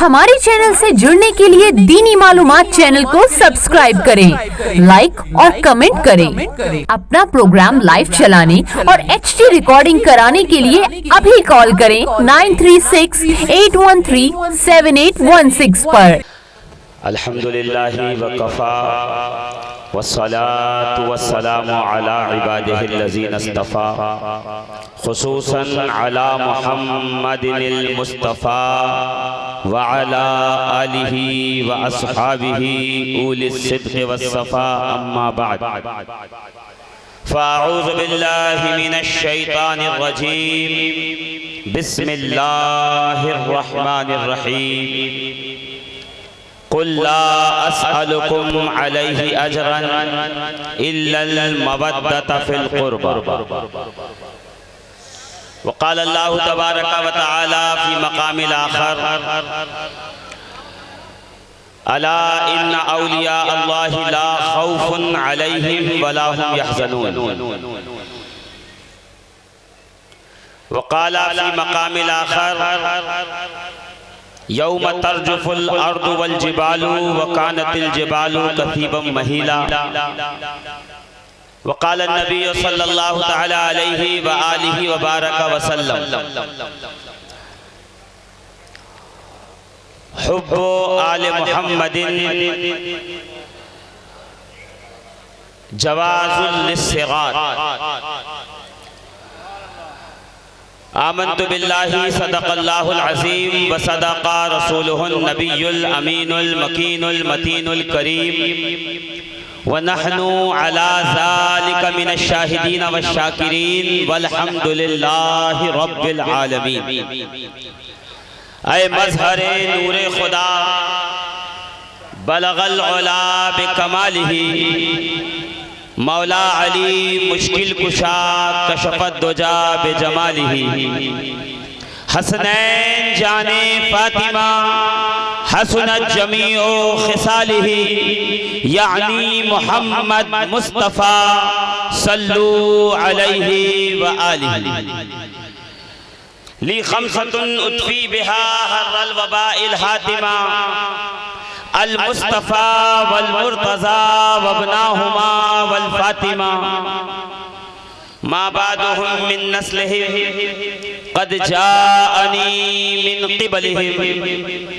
हमारे चैनल से जुड़ने के लिए दीनी मालूमात चैनल को सब्सक्राइब करें, लाइक और कमेंट करें। अपना प्रोग्राम लाइव चलाने और HD रिकॉर्डिंग कराने के लिए अभी कॉल करें 9368137816 पर। अल्हम्दुलिल्लाहि वकफ़ा वस्सलातु वस्सलामु अला इबादिहिल्लज़ीना इस्तफ़ा खुसूसन अला मुहम्मदिनिल मुस्तफ़ा व अला आलिहि व अस्हाबिहि उलिस सिद्क़ि वस्सफ़ा अम्मा बाद फ़अऊज़ु बिल्लाहि मिनश शैतानिर रजीम बिस्मिल्लाहिर रहमानिर रहीम कुल ला अस्अलुकुम अलैहि अजरन इल्लल मवद्दत फिल क़ुर्बा वक़ाल अल्लाहु तबारक व तआला फ़ी मक़ामिल आख़र अला इन्न औलिया अल्लाहि ला खौफ़ुन अलैहिम वला हुम यहज़नून वक़ाल फ़ी मक़ामिल आख़र यौम तर्जुफुल अर्दु वल जिबालु व कानतिल जिबालु कसीबम महीला वक़ाल नबी सल्लल्लाहु तआला अलैहि व आलिहि व बारक वसल्लम हुब्बु आले मुहम्मदिन जवाज़ुल लिस्सिगार आमन्तु बिल्लाहि सदक़ल्लाहुल अज़ीम व सदक़ा रसूलुहुन नबियुल अमीनुल मकीनुल मतीनुल करीम व नहनु अला ज़ालिका मिनश शाहिदीन व शाकिरीन वल्हम्दुलिल्लाहि रब्बिल आलमीन। ऐ मज़हरे नूरे खुदा बलगल उला बिकमालिही मौला अली मुश्किल कुशा कशफत दुजा बेजमालिही हसनैन जाने फातिमा हसनत जमीओ खिसालिही यानी मोहम्मद मुस्तफ़ा सल्लू अलैहि व आलिहि ली खमसतुन उतफी बिहा हर्रल वबाइल हातिमा अल मुस्तफ़ा वल मुर्तज़ा वबनाहुमा वल फातिमा मा बादुहुम मिन नस्लिहिम क़द जाअनी मिन क़िबलिहिम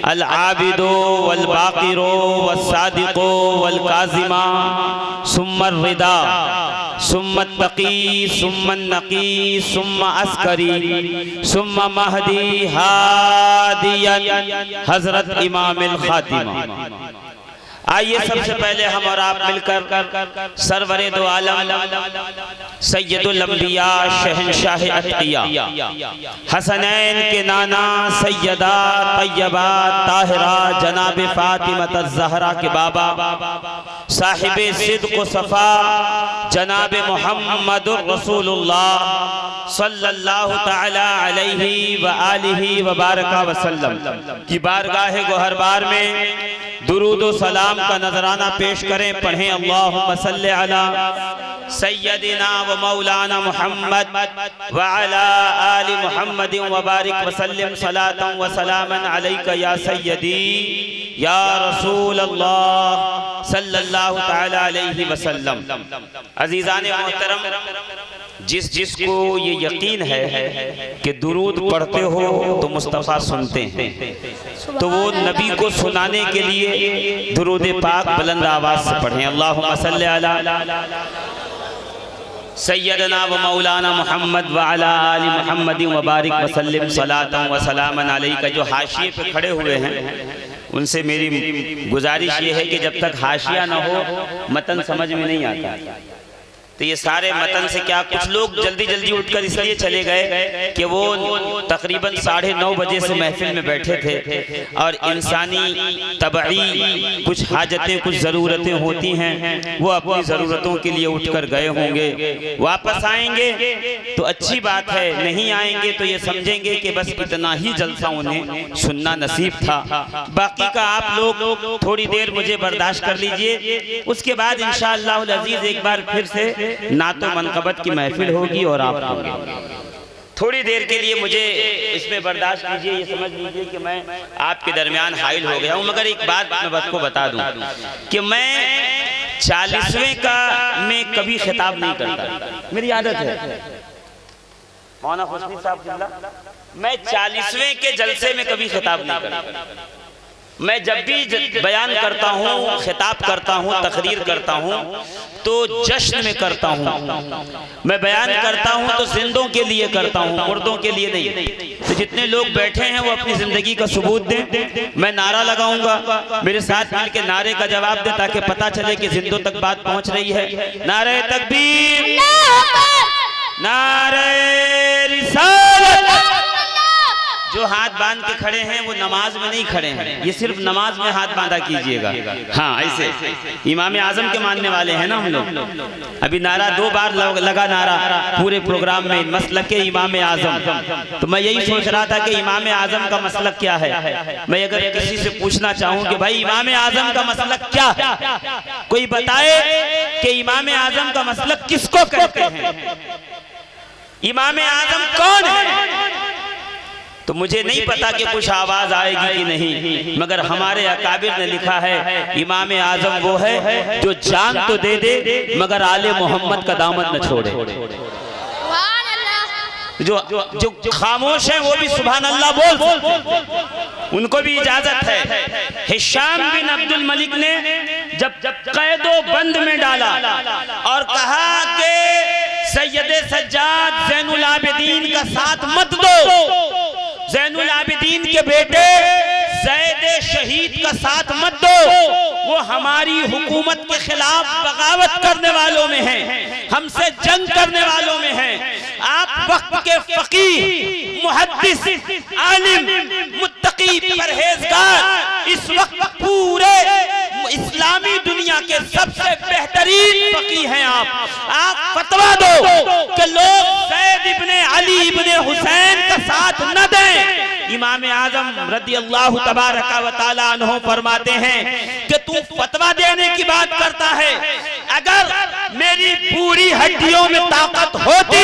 अल आबिदो वल बाक़िरो वस्सादिक़ो वल काज़िमा सुम्मर रिदा सुम्मा तक़ी सुम्मा नक़ी सुम्मा अस्करी सुम्मा महदी हादियन हज़रत इमामिल ख़ातिमा। आइए सबसे पहले हम और आप मिलकर सरवरे दो आलम सैयदुल अंबिया शहंशाह अत्किया हसनैन के नाना सैयदा तैयबा ताहिरा जनाब फातिमा ज़हरा के बाबा साहिबे सिद्क़ व सफ़ा जनाब मुहम्मदुर रसूलुल्लाह सल्लल्लाहु तआला अलैहि व आलिहि व बारक वसल्लम की बारगाह गोहरबार में दुरूद व सलाम का नजराना पेश करें। पढ़ें अल्लाहुम्मा सल्लि अला सय्यदिना व मौलाना मुहम्मद व अला आलि मुहम्मद व बारिक व सल्लिम सलातन व सलामन अलैका या सय्यदी या रसूल अल्लाह सल्लल्लाहु तआला अलैहि वसल्लम। अजीज़ान मोहतरम, जिसको ये यकीन है कि दुरूद पढ़ते हो तो मुस्तफ़ा सुनते हैं, तो वो नबी को सुनाने के लिए दुरूद पाक बुलंद आवाज से पढ़ें। अल्लाहुम्मा सल्लि अला सय्यदना व मौलाना मुहम्मद व अला आलि मुहम्मद व बारिक व सल्लिम सलातन व सलामन अलैका। जो हाशिए पे खड़े हुए हैं उनसे मेरी गुजारिश ये है कि जब तक हाशिया ना हो मतन समझ में नहीं आता। तो ये सारे मतन से क्या कुछ लोग जल्दी जल्दी उठकर इसलिए चले गए कि वो तकरीबन 9:30 बजे से महफिल में बैठे थे और इंसानी तबई कुछ हाजतें कुछ ज़रूरतें होती हैं, वो अपनी ज़रूरतों के लिए उठकर गए होंगे। वापस आएंगे तो अच्छी बात है, नहीं आएंगे तो ये समझेंगे कि बस इतना ही जलसा उन्हें सुनना नसीब था। बाकी का आप लोग थोड़ी देर मुझे बर्दाश्त कर लीजिए, उसके बाद इंशाअल्लाह अज़ीज़ एक बार फिर से नातो मनक़बत की महफिल होगी और आप थोड़ी देर के लिए मुझे इसमें बर्दाश्त कीजिए, ये समझ लीजिए कि मैं आपके दरमियान हाइल हो गया हूँ। मगर एक बात मैं आपको बता दूं कि मैं 40वें का में कभी खिताब नहीं करता, मेरी आदत है। मौलाना खुशबू साहब, मैं 40वें के जलसे में कभी खिताब नहीं करता। मैं जब भी बयान करता हूँ, खिताब करता हूँ, तकरीर करता हूँ तो जश्न में करता हूँ। मैं बयान करता हूँ तो जिंदों के लिए करता हूँ, मुर्दों के लिए नहीं। तो जितने लोग बैठे हैं वो अपनी जिंदगी का सबूत दें। मैं नारा लगाऊंगा, मेरे साथ मिलकर नारे का जवाब दें ताकि पता चले कि जिंदों तक बात पहुँच रही है। नारे तकबीर, नारे रिसालत। जो हाथ बांध के खड़े हैं वो नमाज में नहीं खड़े हैं, ये सिर्फ नमाज में हाथ बांधा कीजिएगा। हाँ, ऐसे इमाम आजम के मानने वाले हैं ना हम लोग। अभी नारा 2 बार लगा नारा पूरे प्रोग्राम में, मसलक के इमाम आजम। तो मैं यही सोच रहा था कि इमाम आजम का मसलक क्या है। मैं अगर किसी से पूछना चाहूँ कि भाई इमाम आजम का मसलक क्या है, कोई बताए कि इमाम आजम का मसलक किसको कहते हैं, इमाम आजम कौन है, तो मुझे नहीं पता कि कुछ आवाज आएगी कि नहीं। मगर हमारे अकाबिर ने लिखा है इमाम आजम वो है जो जान तो दे दे मगर आले मोहम्मद का दामन न छोड़े। जो खामोश है वो भी सुभान अल्लाह बोल, उनको भी इजाजत है। हिशाम बिन अब्दुल मलिक ने जब कैदो बंद में डाला और कहा कि सैयदे सज्जाद ज़ैनुल आबिदीन का साथ मत दो, ज़ैनुल आबिदीन के बेटे ज़ैदे शहीद का साथ मत दो, वो हमारी हुकूमत के खिलाफ बगावत करने वालों में हैं, हमसे जंग करने वालों में हैं। आप वक्त के फकीह, मुहद्दिस, आलिम, मुत्तकी, परहेजगार, इस वक्त पूरे इस्लामी दुनिया के सबसे बेहतरीन फकीह हैं। आप फतवा दो कि लोग ज़ैद इब्ने अली इब्ने हुसैन का साथ न दें। इमाम आजम रज़ी अल्लाह तबारक व तआला अन्हु फरमाते हैं कि तू फतवा देने की बात करता है, अगर मेरी पूरी हड्डियों में ताकत होती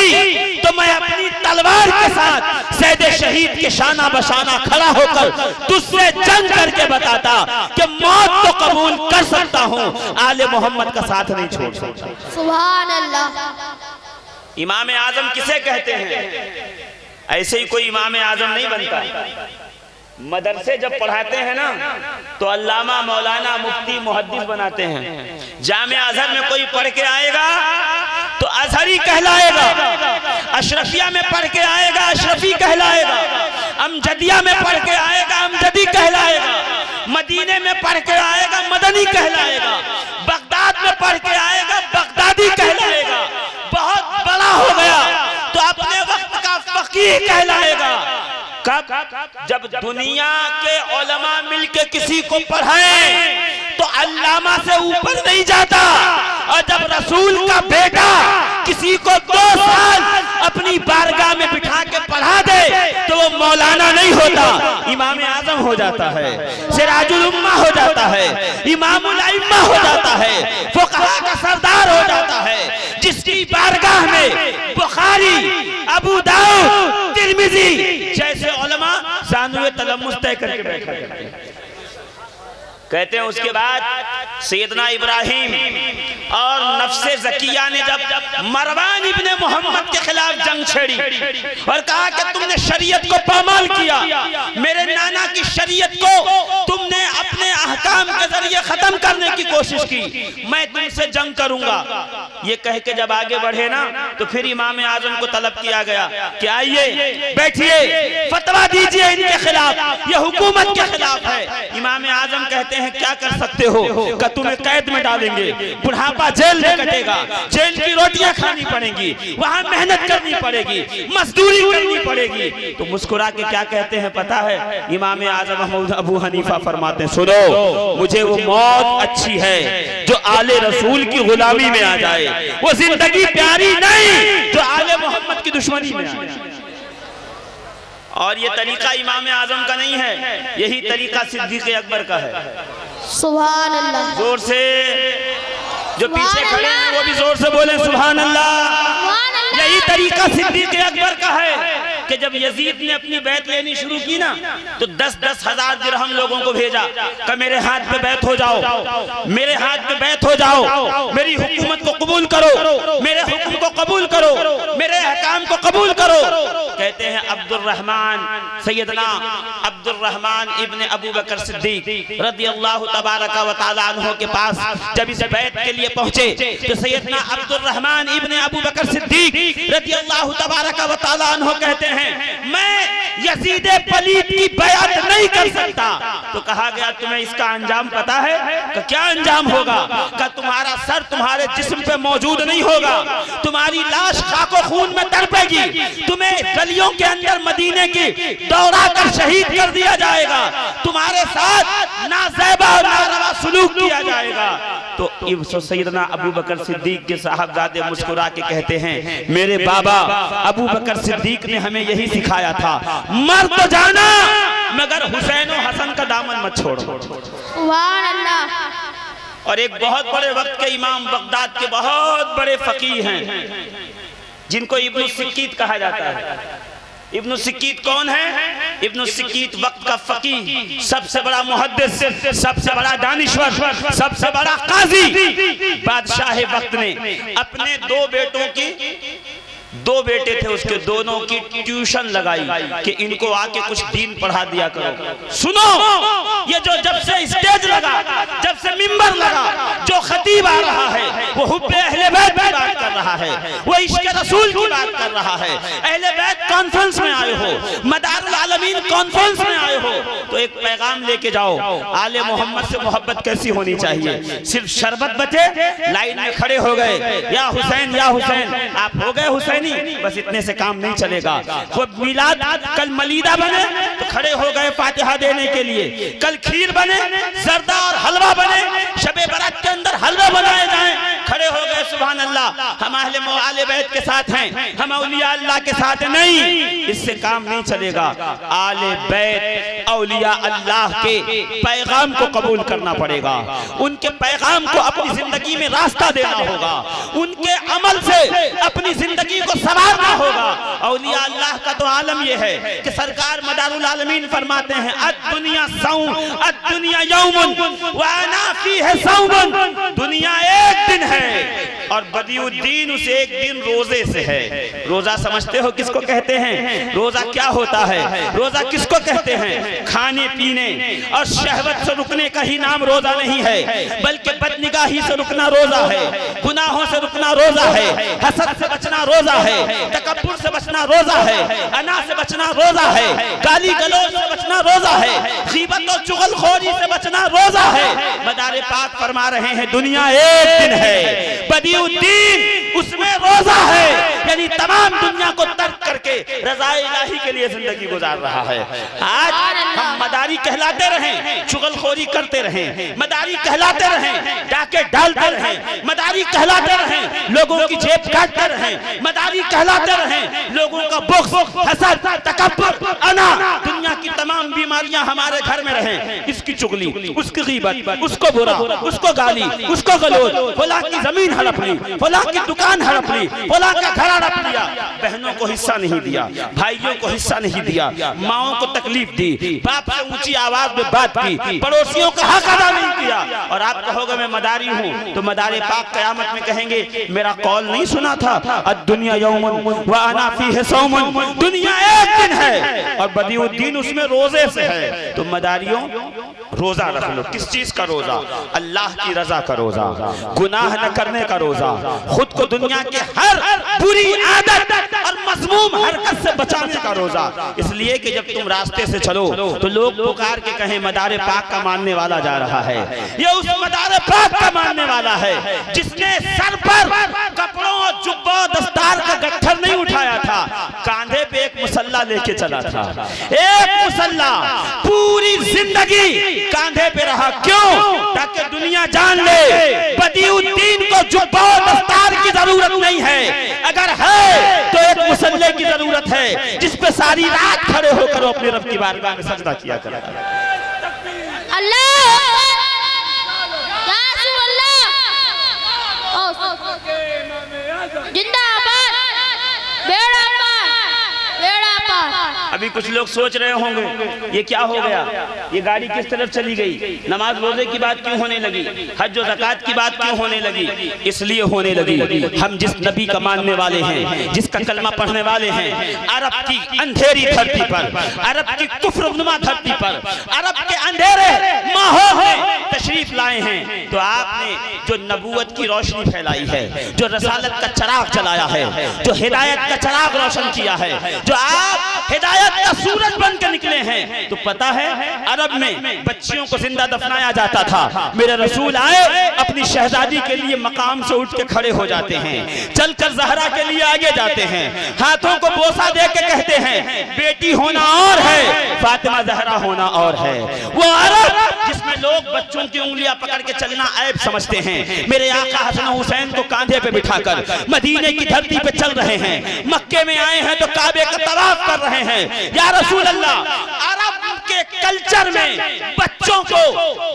तो मैं अपनी तलवार के साथ सैयद शहीद के शाना बशाना खड़ा होकर तुझसे जंग करके बताता कि मौत तो कबूल कर सकता हूँ, आले मोहम्मद का साथ नहीं छोड़ सकता। सुभान अल्लाह। इमाम आजम किसे कहते हैं? ऐसे ही कोई इमाम आजम नहीं बनता। मदरसे जब पढ़ाते हैं ना तो अल्लामा, मौलाना, मुफ्ती, मुहद्दिस बनाते हैं। जामे अजहर में कोई पढ़ के आएगा तो अजहरी कहलाएगा, अशरफिया में पढ़ के आएगा अशरफी कहलाएगा, अमजदिया में पढ़ के आएगा अमजदी कहलाएगा, मदीने में पढ़ के आएगा मदनी कहलाएगा, बगदाद में पढ़ के आएगा बगदादी कहलाएगा। बहुत बड़ा हो गया तो अपने वक्त का फकीह कहलाएगा। कब? जब दुनिया के उलमा मिलके किसी को पढ़ाएं तो अल्लामा से ऊपर नहीं जाता, और जब रसूल का बेटा किसी को 2 साल अपनी बारगाह में बिठा के पढ़ा दे तो वो मौलाना नहीं होता, इमाम आजम हो जाता है, सिराजुल उम्मा हो जाता है, इमामुल अइम्मा हो जाता है, फुक़हा का सरदार हो जाता है, जिसकी बारगाह में बुखारी, अबू दाऊद, तिर्मिज़ी जैसे उलमा ज़ानुए तलम्मुस तय करके बैठे हैं। कहते हैं उसके बाद सैयदना इब्राहिम और नफ्से ज़किया ने जब मरवान इब्ने मोहम्मद के खिलाफ जंग छेड़ी और कहा कि तुमने शरीयत को पामाल किया, मेरे नाना की शरीयत को तुमने अपने अहकाम के जरिए खत्म करने की कोशिश की, मैं तुमसे जंग करूंगा। ये कह के जब आगे बढ़े ना तो फिर इमाम आजम को तलब किया गया कि आइए बैठिए, फतवा दीजिए इनके खिलाफ, ये हुकूमत के खिलाफ है। इमाम आजम कहते हैं क्या कर सकते हो? कि तुम्हें कैद में डालेंगे, बुढ़ापा जेल में कटेगा, जेल की रोटियां खानी पड़ेंगी, वहां मेहनत करनी पड़ेगी, मजदूरी करनी पड़ेगी। तो मुस्कुरा के क्या कहते हैं पता है? इमाम आजम अबू हनीफा फरमाते हैं सुनो, मुझे वो मौत अच्छी है जो आले रसूल की गुलामी में आ जाए, वो जिंदगी प्यारी नहीं जो आले मोहम्मद की दुश्मनी में आए। और ये तरीका इमाम आजम का नहीं है, यही तरीका सिद्दीक़ अकबर का है। सुभान अल्लाह। जोर से जो पीछे खड़े हैं वो भी जोर से बोले सुभान अल्लाह। यही तरीका सिद्दीक़ अकबर का है। कि जब यजीद ने अपनी बैत लेनी शुरू की ना तो 10-10 हजार दिरहम लोगों को भेजा कि मेरे हाथ पे बैत हो जाओ, मेरे हाथ पे बैत हो जाओ, मेरी हुकूमत को कबूल करो, मेरे हुक्म को कबूल करो, मेरे अहकाम को कबूल करो। कहते हैं अब्दुर्रहमान, सैयदना अब्दुर्रहमान इब्ने अबू बकर सिद्दीक रदियल्लाहु तबारका व तआला अन्हु के पास जब इस बैत के लिए पहुंचे तो सैयदना अब्दुर्रहमान इब्ने अबू बकर सिद्दीक रदियल्लाहु तबारका व तआला अन्हु कहते हैं मैं यजीद पलीत की बैत नहीं कर सकता। तो कहा गया तुम्हें इसका अंजाम पता है? कि क्या अंजाम होगा? कि तुम्हारा सर तुम्हारे जिस्म पे मौजूद नहीं होगा, तुम्हारी लाश खाको खून में तड़पेगी, तुम्हें गलियों के अंदर मदीने की दौड़ा कर शहीद कर दिया जाएगा, तुम्हारे साथ नाज़ेबा और नारवा सुलूक किया जाएगा। तो सैयदना अबू बकर सिद्दीक के साहबजादे मुस्कुरा के कहते हैं मेरे बाबा अबू बकर सिद्दीक ने हमें यही सिखाया था, मर तो जाना मगर हुसैन और हसन का दामन मत छोड़ो। सुभान अल्लाह। और एक बहुत बड़े वक्त के इमाम बगदाद के बहुत बड़े फकीह हैं जिनको इब्न सिक्कीत कहा जाता है। इब्न सिक्कीत कौन है? इब्न सिक्कीत वक्त का फकीह, सबसे बड़ा मुहद्दिस, सबसे बड़ा दानिश्वर, सबसे बड़ा काजी। बादशाह वक्त ने अपने दो बेटे थे उसके, दोनों की ट्यूशन लगाई कि इनको आके कुछ दीन पढ़ा दिया करो। सुनो, ये जो जब से स्टेज लगा, जब से मिंबर लगा, जो खतीब आ रहा है वो हुब्बे अहले बैत की बात कर रहा है, वो इश्क़ रसूल की बात कर रहा है। अहले बैत कॉन्फ्रेंस में आए हो, मदारुल आलमीन कॉन्फ्रेंस में आए हो तो एक पैगाम लेके जाओ, आले मोहम्मद से मोहब्बत कैसी होनी चाहिए। सिर्फ शरबत बचे, लाइन में खड़े हो गए, या हुसैन या हुसैन, आप हो गए हुसैनी, बस इतने से काम नहीं चलेगा। वो मिलाद कल मलीदा बने तो खड़े हो गए फातिहा देने के लिए, कल खीर बने, जर्दा और हलवा बने, शबे बरात के अंदर हलवा बनाए जाएं, खड़े हो गए सुभान अल्लाह। हम आले बैत के साथ हैं, हम औलिया अल्लाह के साथ नहीं, इससे काम नहीं चलेगा। आले बैत औलिया अल्लाह के पैगाम को कबूल करना पड़ेगा, उनके पैगाम को अपनी जिंदगी में रास्ता देना होगा, उनके अमल से अपनी जिंदगी को संवारना होगा। औलिया अल्लाह का तो आलम यह है कि सरकार मदारुल आलमीन फरमाते हैं अद्दुनिया सौम अद्दुनिया यौमुन व अना फीह सौमुन, दुनिया एक दिन है और बदियुद्दीन उसे एक दिन रोजे से है। रोजा समझते हो किसको कहते हैं? रोजा क्या होता है? रोजा किसको कहते हैं? खाने पीने और शहवत से रुकने का ही नाम रोजा नहीं है, बल्कि बदनिगाही से रुकना रोजा है, गुनाहों से रुकना रोजा है, हसद से बचना रोजा है, तकब्बुर से बचना रोजा है, अना से बचना रोजा है, गाली गलौज से बचना रोजा है, गीबत और चुगलखोरी से बचना रोजा है। मदारे पाक फरमा रहे हैं दुनिया एक दिन है, बदियुद्दीन उसमें रोजा है, यानी तमाम दुनिया को तर्क करके रज़ाए इलाही के लिए जिंदगी गुजार रहा है। आज हम मदारी कहलाते रहें, चुगलखोरी करते रहें, मदारी कहलाते रहें, डाके डालते रहें, मदारी कहलाते रहें, लोगों की जेब काटते रहें, मदारी कहलाते रहें, लोगों का बुग़्ज़, हसद, तकब्बुर, अना, दुनिया की तमाम बीमारियां हमारे घर में रहें, इसकी चुगली, उसकी गीबत, उसको बुरा, उसको गाली, उसको गलौज, फलां की जमीन हड़प ली, फलां की दुकान हड़प ली, फलां का घर हड़प लिया, बहनों को हिस्सा नहीं दिया, भाइयों को हिस्सा नहीं दिया, माओं को तकलीफ दी, बाप से ऊंची आवाज में बात की, पड़ोसियों का हक अदा नहीं किया, और आप कहोगे मैं मदारी हूँ, तो मदारे पाक क़यामत में कहेंगे मेरा कौल नहीं सुना था, अद्दुनिया यौमुन व अना फीह सौमुन, दुनिया एक दिन है और बदियुद्दीन उसमें रोजे से है। तो मदारियों रोजा रख लो। किस चीज का रोजा? अल्लाह की रजा का रोजा, गुनाह न करने का रोजा, खुद को दुनिया के हर बुरी आदत और मज़मूम हरकत से बचाने का रोजा। इसलिए कि जब तुम रास्ते से चलो तो लोग पुकार के कहें मदारे पाक का मानने वाला जा रहा है, ये उस मदारे पाक का मानने वाला है जिसने सर पर कपड़ों और जुब्बा दस्तार का गट्ठर नहीं उठाया था, कांधे पे एक मुसल्ला लेके चला था, एक मुसल्ला पूरी जिंदगी कांधे पे रहा। क्यों? ताकि दुनिया जान ले बदियुद्दीन को जुब्बा और दस्तार की जरूरत नहीं है, अगर है तो एक मुसल्ले की जरूरत है जिस पे सारी रात खड़े होकर अपने रब की बारगाह में सजदा किया करें। जिंदाबाद, बेड़ा पार, बेड़ा पार। अभी कुछ लोग सोच रहे होंगे ये क्या हो गया, ये गाड़ी किस तरफ चली गई, नमाज रोजे की बात क्यों होने लगी, हज और ज़कात की बात क्यों होने लगी। इसलिए होने लगी हम जिस नबी का मानने वाले हैं, जिसका कलमा पढ़ने वाले हैं, अरब की अंधेरी धरती पर, अरब की कुफ्रनुमा धरती पर, अरब के अंधेरे माहौल में तशरीफ लाए हैं। तो आपने जो नबूवत की रोशनी फैलाई है, जो रसालत का चिराग जलाया है, जो हिदायत का चिराग रोशन किया है, जो आप हिदायत का सूरज बनकर निकले हैं, तो पता है अरब में बच्चियों को जिंदा दफनाया जाता था। मेरे रसूल आए, अपनी शहजादी के लिए मकाम से उठ के खड़े हो जाते हैं, चलकर ज़हरा के लिए आगे जाते हैं, हाथों को बोसा दे के कहते हैं बेटी होना और है, फातिमा ज़हरा होना और है। वो अरब जिसमें लोग बच्चों की उंगलियां पकड़ के चलना ऐब समझते हैं, मेरे आका हसन हुसैन को कांधे पे बिठाकर मदीने की धरती पे चल रहे हैं, मक्के में आए हैं तो काबे का तवाफ कर रहे हैं। या रसूल अल्लाह, अरब के कल्चर में बच्चों को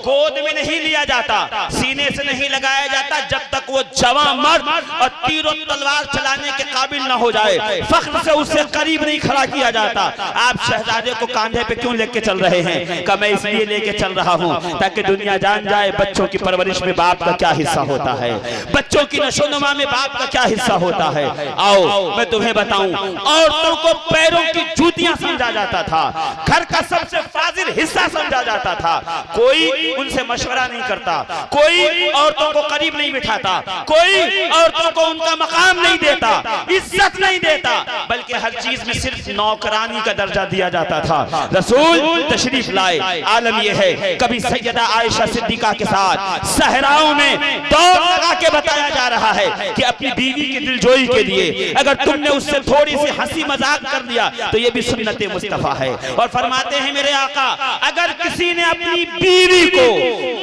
गोद में नहीं लिया जाता, सीने से नहीं लगाया जाता जब तक वो जवान मर्द और तीर और तलवार चलाने के काबिल ना हो जाए, फख्र से उससे करीब नहीं खड़ा किया जाता। आप शहजादे को कांधे पे क्यों लेके चल रहे हैं? का मैं इसलिए लेके चल रहा हूँ ताकि दुनिया जान जाए बच्चों की परवरिश में बाप का क्या हिस्सा होता है, बच्चों की नशोनुमा में बाप का क्या हिस्सा होता है। आओ मैं तुम्हें बताऊं, औरतों को पैरों की जूतियां समझा जाता था, घर का सबसे फाजिल हिस्सा समझा जाता था। कोई उनसे मशवरा नहीं करता, कोई औरतों को करीब नहीं बिठाता, कोई औरतों को उनका मकाम नहीं देता, इज्जत नहीं देता, बल्कि हर चीज में सिर्फ नौकरानी का दर्जा दिया जाता था। रसूल तशरीफ लाए, आलम यह है कभी सैयदा आयशा सिद्दीका के साथ सहराओं में दौड़ लगा के बताया जा रहा है कि अपनी बीवी की दिलजोई के लिए अगर तुमने उससे थोड़ी सी हंसी मजाक कर दिया तो ये भी सुन्नत मुस्तफा है। और फरमाते हैं मेरे आका, अगर किसी ने अपनी बीवी को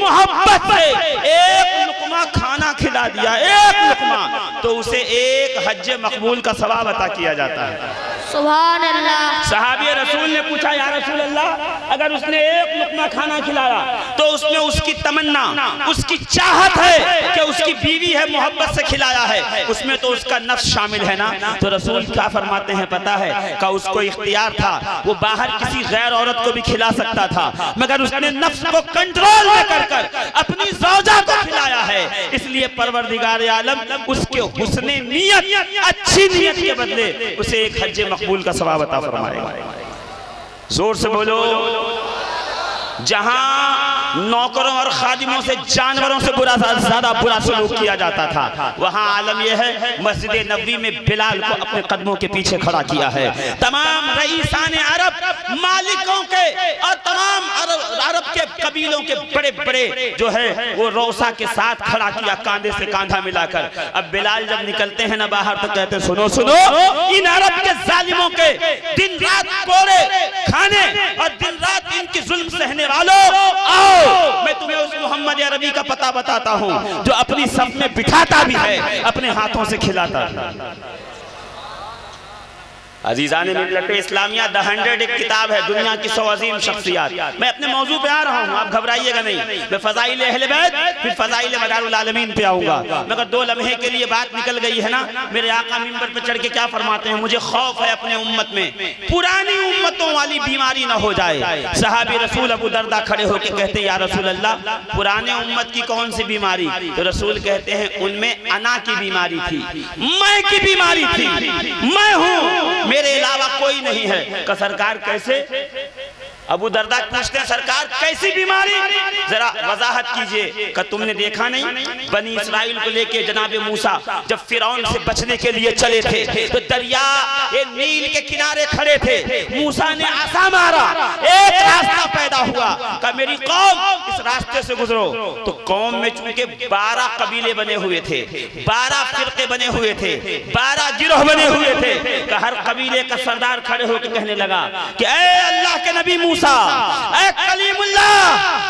मोहब्बत से एक लुकमा खाना खिला दिया, एक लुकमा, तो उसे एक हज मकबूल का सवाब अता किया जाता है। सुभान अल्लाह। सहाबी रसूल ने पूछा, या रसूल अल्लाह, अगर उसने एक लुकमा खाना खिलाया तो उसमें उसकी तमन्ना, उसकी चाहत है कि उसकी बीवी है, मोहब्बत से खिलाया है, उसमें तो उसका नफ्स शामिल है ना। तो रसूल क्या फरमाते हैं पता है, का उसको इख्तियार था, वो बाहर किसी गैर औरत को भी खिला सकता था, मगर उसने नफ्स को कंट्रोल में कर अपनी ज़ौजा को खिलाया है। इसलिए परवरदिगार आलम उसके हुस्ने नियत, अच्छी नियत के बदले उसे एक हज मकबूल का सवाब अता फरमाएगा। जोर से बोलो। जहां नौकरों और खादिमों से जानवरों से ज्यादा बुरा सलूक किया जाता था, वहां आलम यह है मस्जिद नबवी में बिलाल को अपने कदमों के पीछे खड़ा किया है। तमाम रईसान अरब, मालिकों के और तमाम अरब के कबीलों के बड़े बड़े जो है वो रोसा के साथ खड़ा किया, कांधे से कांधा मिलाकर। अब बिलाल जब निकलते हैं ना बाहर तो कहते सुनो सुनो, इन अरब के जालिमों के दिन रात कोड़े खाने और दिन रात इनकी जुल्म सहने वालों, आओ मैं तुम्हें उस मोहम्मद अरबी का पता बताता हूं जो अपनी सफ में बिठाता भी है, अपने हाथों से खिलाता है। अजीज़ान मिल्लत इस्लामिया द 100 एक किताब है, दुनिया की 100 अजीम शख्सियात। मैं अपने मौजू पे आ रहा हूँ, आप घबराइएगा नहीं। मैं फज़ाइल अहले बैत फिर फज़ाइल मदारुल आलमीन पे आऊँगा, मगर 2 लम्हे के लिए बात निकल गई है ना। मेरे आका मिंबर पे चढ़ के क्या फरमाते हैं, मुझे खौफ है अपने उम्मत में पुरानी उम्मतों वाली बीमारी ना हो जाए। सहाबी रसूल अबू दरदा खड़े होकर कहते हैं, या रसूल अल्लाह, पुराने उम्मत की कौन सी बीमारी? तो रसूल कहते हैं उनमें अना की बीमारी थी, मैं की बीमारी थी, मैं हूँ, मेरे अलावा कोई नहीं है। का सरकार कैसे? अबू दरदा पूछते हैं सरकार कैसी बीमारी, जरा वजाहत कीजिए। का तुमने देखा नहीं, बनी इस्राइल को लेके जनाब मूसा जब फिरौन से बचने के लिए चले थे तो दरिया नील के किनारे खड़े थे, मूसा ने आसा मारा, एक रास्ता पैदा हुआ, का मेरी कौम इस रास्ते से गुजरो। तो कौम में चूंकि 12 कबीले बने हुए थे, 12 फिरके बने हुए थे, 12 गिरोह बने हुए थे, का हर कबीले का सरदार खड़े होकर कहने लगा कि ऐ अल्लाह के नबी मूसा, ऐ कलीमुल्लाह,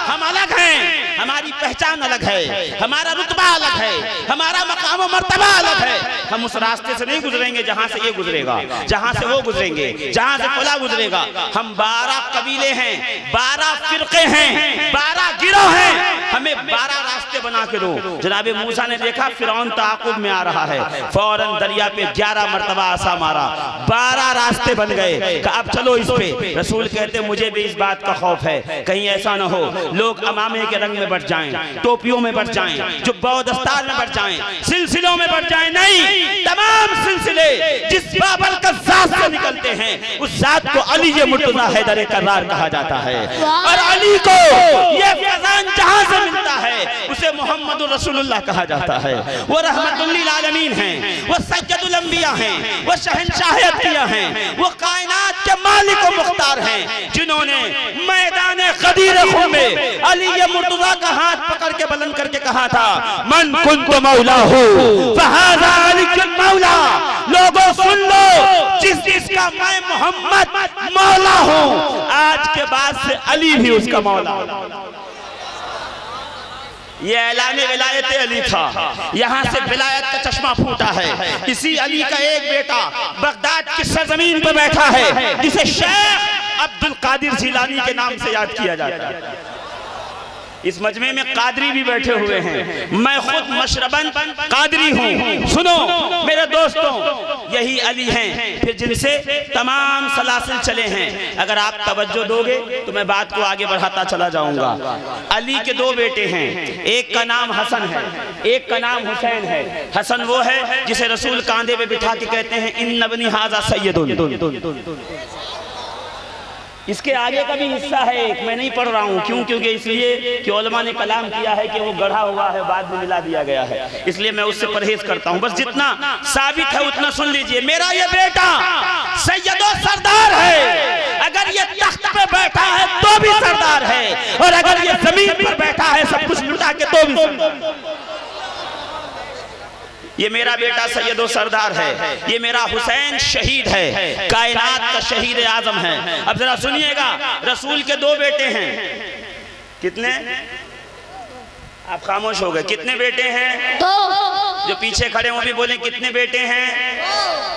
हम अलग हैं, हमारी पहचान अलग है, हमारा रुतबा अलग है, हमारा मकाम और मर्तबा अलग है। हम उस रास्ते से नहीं गुजरेंगे जहां से ये गुजरेगा, जहां से वो गुजरेंगे, जहां से फला गुजरेगा। हम 12 कबीले हैं, 12 फिरके हैं, 12 गिरोह हैं, हमें 12 रास्ते बना के दो। जनाब मूसा ने देखा फिरौन ताक़ुब में आ रहा है, फौरन दरिया पे 11 मरतबा आसा मारा, 12 रास्ते बन गए। अब चलो इस पे। रसूल कहते मुझे भी इस बात का खौफ है, कहीं ऐसा ना हो लोग अमामे के रंग में बढ़ जाएं, टोपियों में बढ़ जाएं, जुब्बा दस्तार में बढ़ जाएं, सिलसिलों में बढ़ जाएं। नहीं, तमाम सिलसिले जिस बाबर का जात से निकलते हैं उस जात को अली मुर्तज़ा हैदर करार कहा जाता है। और अली को ये फैज़ान जहां से मिलता है उसे मोहम्मद रसूलुल्लाह कहा जाता है। वो रहमतुल लिल आलमीन हैं, वो सय्यदुल अंबिया हैं, वो शहंशाह अतिया हैं, वो कायनात के मालिक व मुख्तार हैं, जिन्होंने मैदान गदीर खून में अली मुर्तज़ा का हाथ पकड़ के बुलंद करके कहा था, मन कुन्तु मौलाहू फहाज़ा अलीयुल मौला। लोगों सुन लो, जिसका मैं मोहम्मद मौला हूँ, आज के बाद से अली भी उसका मौला। ये ऐलान विलायत अली था, यहाँ से विलायत का चश्मा फूटा है। इसी अली का एक बेटा बगदाद की सरजमीन पर बैठा है, जिसे शेख अब्दुल कादिर जिलानी के नाम से याद किया जाता है। इस मजमे में कादरी भी बैठे हुए हैं, मैं खुद मशरबन कादरी हूँ। सुनो मेरे दोस्तों, यही अली हैं फिर जिनसे तमाम सलासिल चले हैं। अगर आप तवज्जो दोगे तो मैं बात को आगे बढ़ाता चला जाऊंगा। अली के 2 बेटे हैं, एक का नाम हसन है, एक का नाम हुसैन है। हसन वो है जिसे रसूल कांधे पे बिठा के कहते हैं इन्न बनी हाज़ा सय्यदुन। इसके आगे का भी हिस्सा है एक, मैं नहीं पढ़ रहा हूँ। क्यों? क्योंकि इसलिए कि उलमा ने कलाम किया है कि वो गढ़ा हुआ है, बाद में मिला दिया गया है, इसलिए मैं उससे परहेज करता हूँ। बस जितना साबित है उतना सुन लीजिए। मेरा ये बेटा सैयदो सरदार है, अगर ये तख्त पे बैठा है तो भी सरदार है, और अगर ये जमीन पर बैठा है सब कुछ लुटा के तो भी। ये मेरा बेटा सैयदो सरदार है, ये मेरा हुसैन शहीद है, कायनात का शहीद आजम है। अब जरा सुनिएगा, रसूल के 2 बेटे हैं। कितने? आप खामोश हो गए। कितने बेटे हैं? 2। जो पीछे खड़े हो भी बोले कितने बेटे हैं?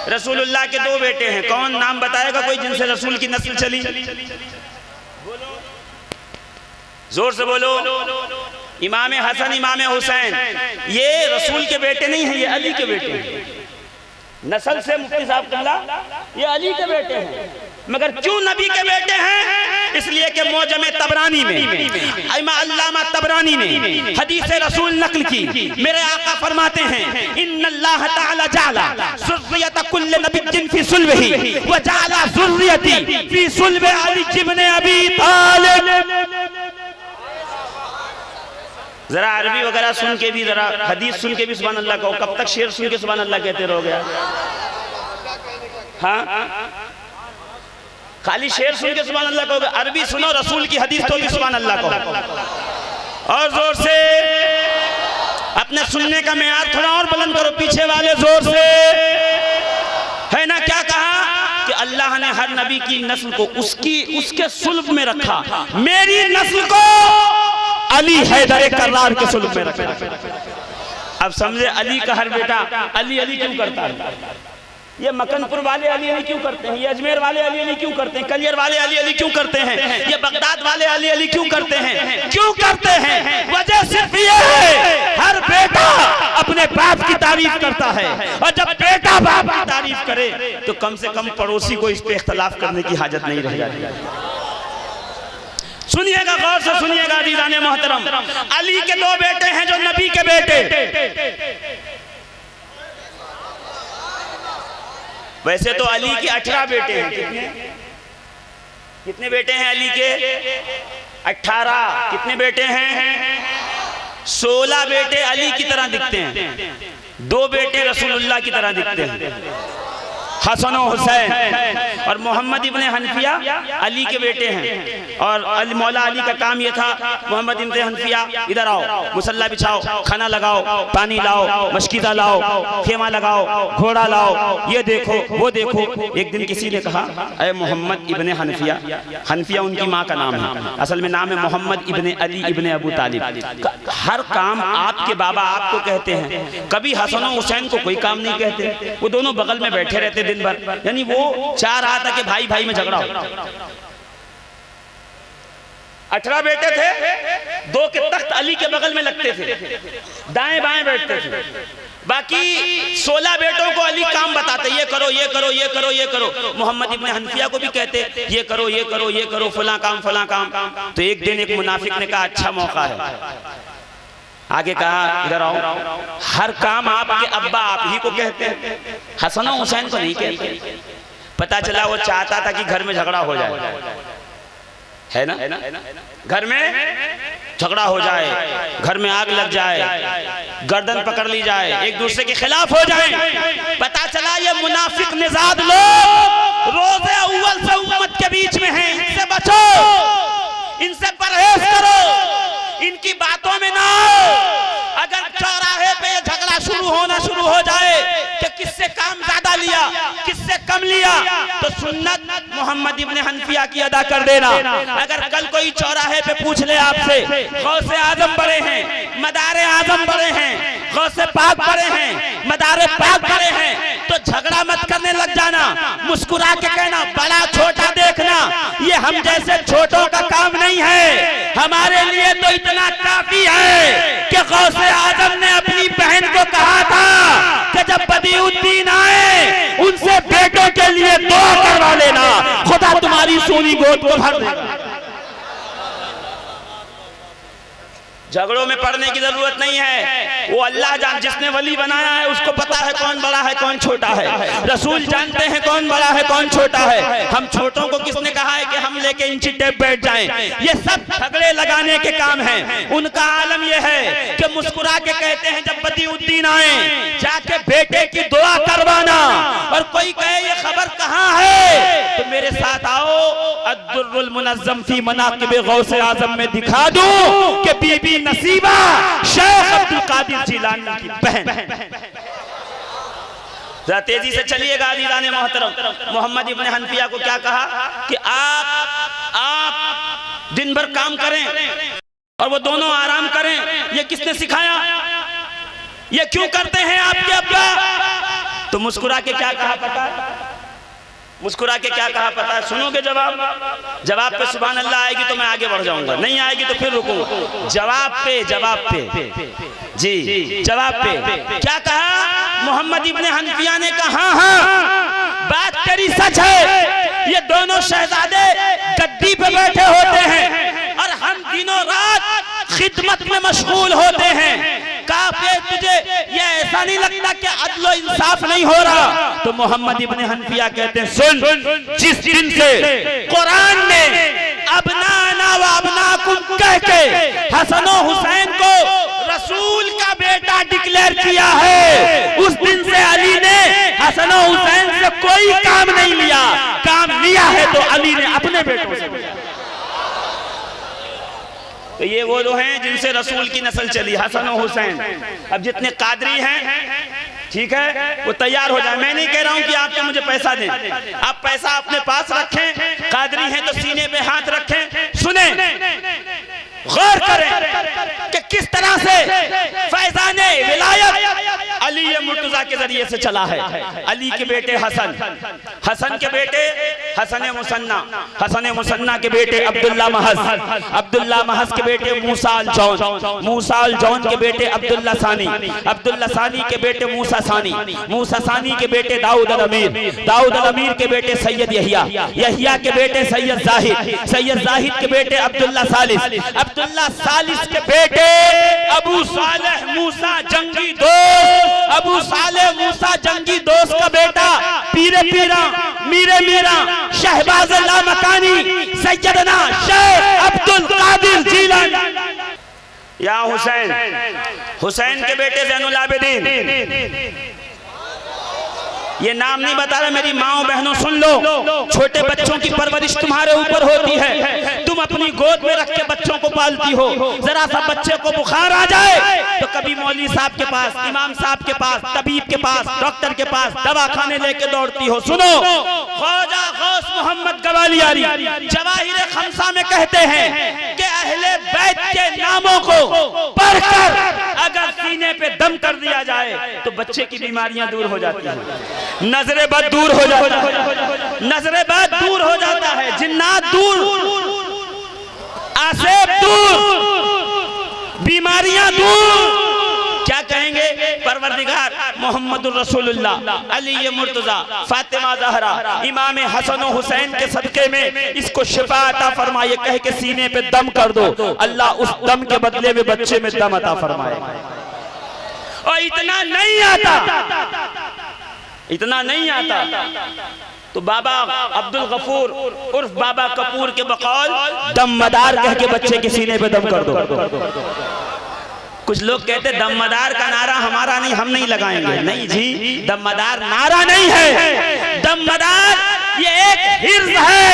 रसूलुल्लाह के 2 बेटे हैं। कौन नाम बताएगा कोई जिनसे रसूल की नस्ल चली? जोर से बोलो। इमाम हसन, इमाम हुसैन, ये रसूल के बेटे नहीं हैं, ये अली के बेटे हैं। नस्ल से मुफ्ती साहब कहला ये अली के बेटे हैं। मगर क्यों नबी के बेटे हैं? इसलिए कि मौजम तबरानी में अल्लामा तबरानी ने हदीस रसूल नकल की। मेरे आका फरमाते हैं इन्नल्लाह तआला जअला ज़ुर्रियत कुल्ल नबिय्यिन फी सुल्बिही व जअला ज़ुर्रियती फी सुल्बि अली इब्न अबी तालिब। जरा अरबी वगैरह सुन के भी, जरा हदीस सुन के भी सुभान अल्लाह कहो। कब तक शेर सुन के सुभान अल्लाह कहते रहोगे? हाँ, खाली शेर सुन के सुभान अल्लाह कहोगे? अरबी सुनो, रसूल की हदीस तो भी सुभान अल्लाह कहो। और जोर से अपने सुनने का मेयार थोड़ा और बुलंद करो, पीछे वाले जोर से। है ना? क्या कहा कि अल्लाह ने हर नबी की नस्ल को उसके सुल्ब में रखा, मेरी नस्ल को अली हैदर करार के सुल्ब में रखा। अब समझे, अली का हर बेटा अली अली क्यों करता है? ये मकनपुर वाले अली अली क्यों करते हैं? ये अजमेर वाले अली अली क्यों करते हैं? कलियर वाले अली अली क्यों करते हैं? ये बगदाद वाले अली अली क्यों करते हैं? क्यों करते हैं? वजह सिर्फ ये है, हर बेटा अपने बाप की तारीफ करता है, और जब बेटा बाप की तारीफ करे तो कम से कम पड़ोसी को इस पे इख्तलाफ करने की हाजत नहीं रह जाती। सुनिएगा, गौर से सुनिएगा अज़ीज़ाने मोहतरम, अली के 2 बेटे हैं जो नबी के बेटे। वैसे तो अली के 18 बेटे हैं। कितने बेटे हैं अली के? 18। कितने बेटे हैं? 16 बेटे अली की तरह दिखते हैं, 2 बेटे रसूलुल्लाह की तरह दिखते हैं, हसन और हुसैन। और मोहम्मद इब्ने हनफिया अली के बेटे हैं। और मौला अली का काम ये था, मोहम्मद इब्ने हनफिया इधर आओ, मुसल्ला बिछाओ, खाना लगाओ, पानी लाओ, मशकीज़ा लाओ, खेमा लगाओ, घोड़ा लाओ, ये देखो वो देखो। एक दिन किसी ने कहा, अरे मोहम्मद इब्ने हनफिया, हनफिया उनकी माँ का नाम है, असल में नाम है मोहम्मद इब्ने अली इब्ने अबू तालिब। हर काम आपके बाबा आपको कहते हैं, कभी हसन और हुसैन को कोई काम नहीं कहते। वो दोनों बगल में बैठे रहते दिन भर, यानी वो चाह रहा था कि भाई भाई में झगड़ा हो। 18 बेटे थे, 2 के तख्त अली के बगल में लगते थे, दाएं बाएं बैठते थे। बाकी 16 बेटों को अली काम बताते, ये करो ये करो ये करो ये करो। मोहम्मद इब्ने हनफिया को भी कहते ये करो ये करो ये करो, फला काम फला काम। तो एक दिन एक मुनाफिक ने कहा अच्छा मौका है, आगे कहा इधर आओ, हर काम आपके अब्बा आप ही को कहते हैं, हसन और हुसैन को नहीं कहते। पता चला वो चाहता था कि घर में झगड़ा हो जाए, है ना, घर में झगड़ा हो जाए, घर में आग लग जाए, गर्दन पकड़ ली जाए, एक दूसरे के खिलाफ हो जाए। पता चला ये मुनाफिक निजाद लोग रोज़े अव्वल से उम्मत के बीच में हैं, इनसे बचो, इनसे परहेज करो, इनकी बातों में ना आओ। अगर चौराहे पे झगड़ा शुरू हो जाए कि किससे काम ज्यादा लिया किससे कम लिया, तो सुन्नत मोहम्मद इब्ने हनफिया की अदा कर देना। अगर कल कोई चौराहे पे पूछ ले आपसे गौसे आजम बड़े हैं, मदारे आजम बड़े हैं, गौसे पाक बड़े हैं, मदारे पाक बड़े हैं, तो झगड़ा मत करने लग जाना, मुस्कुरा के कहना बड़ा छोटा देखना, ये हम जैसे छोटों का काम नहीं है। हमारे लिए तो इतना काफी है कि गौसे आजम ने अपनी बहन को कहा था कि जब बदिउद्दीन आए उनसे बेटों के लिए दुआ करवा लेना, खुदा तुम्हारी सोनी गोद को भर देगा। झगड़ों में पड़ने की जरूरत नहीं है, वो अल्लाह जान, जिसने वली बनाया है उसको पता है कौन बड़ा है कौन छोटा है, रसूल जानते हैं कौन बड़ा है कौन छोटा है। हम छोटों को किसने कहा है कि हम लेके इंची टेप बैठ जाएं? ये सब झगड़े लगाने के काम हैं। उनका आलम ये है कि मुस्कुरा के कहते हैं जब बदिउद्दीन आए जाके बेटे की दुआ करवाना, और कोई कहे ये खबर कहाँ है तो मेरे साथ आओ, अद्दुर्रुल मुनज़्ज़म फी मनाक़िब गौसे आज़म में दिखा दूं कि बीबी नसीबा शेख अब्दुल कादिर जिलानी की बहन। जरा तेजी से चलिएगा अज़ीज़ाने मोहतरम। मोहम्मद इब्ने हनफिया को क्या कहा कि आप दिन भर काम करें और वो दोनों आराम करें, ये किसने सिखाया? ये क्यों करते हैं आपके अब्बा? तो मुस्कुरा के क्या कहा पता? मुस्कुरा के क्या कहा पता? सुनोगे जवाब पे सुभान अल्लाह आएगी तो मैं आगे बढ़ जाऊंगा, नहीं आएगी तो फिर रुकूंगा। जवाब पे जी जवाब पे क्या कहा? मोहम्मद इब्ने हनफिया ने कहा हाँ बात तेरी सच है, ये दोनों शहजादे गद्दी पे बैठे होते हैं और हम दिनों रात खिदमत में मशगूल होते हैं। काफे तुझे ये ऐसा नहीं लगता कि अदल और इंसाफ नहीं हो रहा? तो मोहम्मद इब्ने हनफिया कहते हैं सुन, जिस दिन से कुरान ने अबनाना व अबनाकुम कह के हसन और हुसैन को रसूल का बेटा डिक्लेयर किया है, उस दिन से अली ने हसन और हुसैन से कोई काम नहीं लिया, काम लिया है तो अली ने अपने बेटों से लिया। तो ये वो जो हैं जिनसे रसूल की नस्ल चली, हसन और हुसैन। अब जितने कादरी हैं ठीक है वो तैयार हो जाए। मैं नहीं कह रहा हूं कि आपके मुझे पैसा दें, आप पैसा अपने पास रखें, कादरी हैं तो सीने पे हाथ रखें, सुने गौर करें कि किस तरह से फैज़ाने विलायत अली मुर्तज़ा के जरिए से चला है। अली के बेटे हसन, हसन के बेटे हसन मुसन्ना, हसन मुसन्ना के बेटे अब्दुल्ला महज, अब्दुल्ला महज के बेटे मूसा अल जौन, मूसा अल जौन के बेटे अब्दुल्ला सानी, अब्दुल्ला सानी के बेटे मूसा सानी, मूसा सानी के बेटे दाऊद अल अमीर, दाऊद अल अमीर के बेटे सैयद यहिया, यहिया के बेटे सैयद जाहिद, सैयद जाहिद के बेटे अब्दुल्ला सालिस, अब्दुल्ला सालिस के बेटे अबू सालेह मूसा जंगी दोस्त, अबू सालेह मूसा जंगी दोस्त का बेटा पीरे पीरा मीरे मीरा शहबाज लामकानी सैयदना शेख अब्दुल कादिर जिलानी। या हुसैन, हुसैन के बेटे ज़ैनुल आबिदीन, ये नाम नहीं बता रहा, मेरी माओ बहनों सुन लो, छोटे बच्चों की परवरिश तुम्हारे ऊपर होती है, तुम अपनी गोद में रख के बच्चों को पालती हो, जरा सा बच्चे को बुखार आ जाए तो कभी मौलवी साहब के पास, इमाम साहब के पास, तबीब के पास, डॉक्टर के पास दवा खाने लेके दौड़ती हो। सुनो, ख्वाजा गौस मोहम्मद गवालियारी जवाहिर खमसा में कहते हैं कि अहले बैत के नामों को पढ़कर अगर सीने पे दम कर दिया जाए तो बच्चे की बीमारियां दूर हो जाती हैं, नजरे बद दूर हो जाता है, नजरे बद दूर हो जाता है, जिन्नात दूर, आसेब दूर, बीमारियां दूर। क्या कहेंगे? परवरदिगार मोहम्मदुर रसूलुल्लाह, अली मुर्तजा, फातिमा ज़हरा, इमाम हसन और हुसैन के सदके में इसको शिफा अता फरमाए, कह के सीने पे दम कर दो, अल्लाह उस दम के बदले में बच्चे में दम अता फरमाए। और इतना नहीं आता, इतना नहीं आता तो बाबा अब्दुल गफूर उर्फ बाबा कपूर के बकौल दमदार कह के बच्चे के सीने पे दम कर दो। कुछ लोग कहते दमदार का नारा हमारा नहीं, हम नहीं लगाएंगे। नहीं जी, दमदार नारा नहीं है, दमदार ये एक हिर्ज है,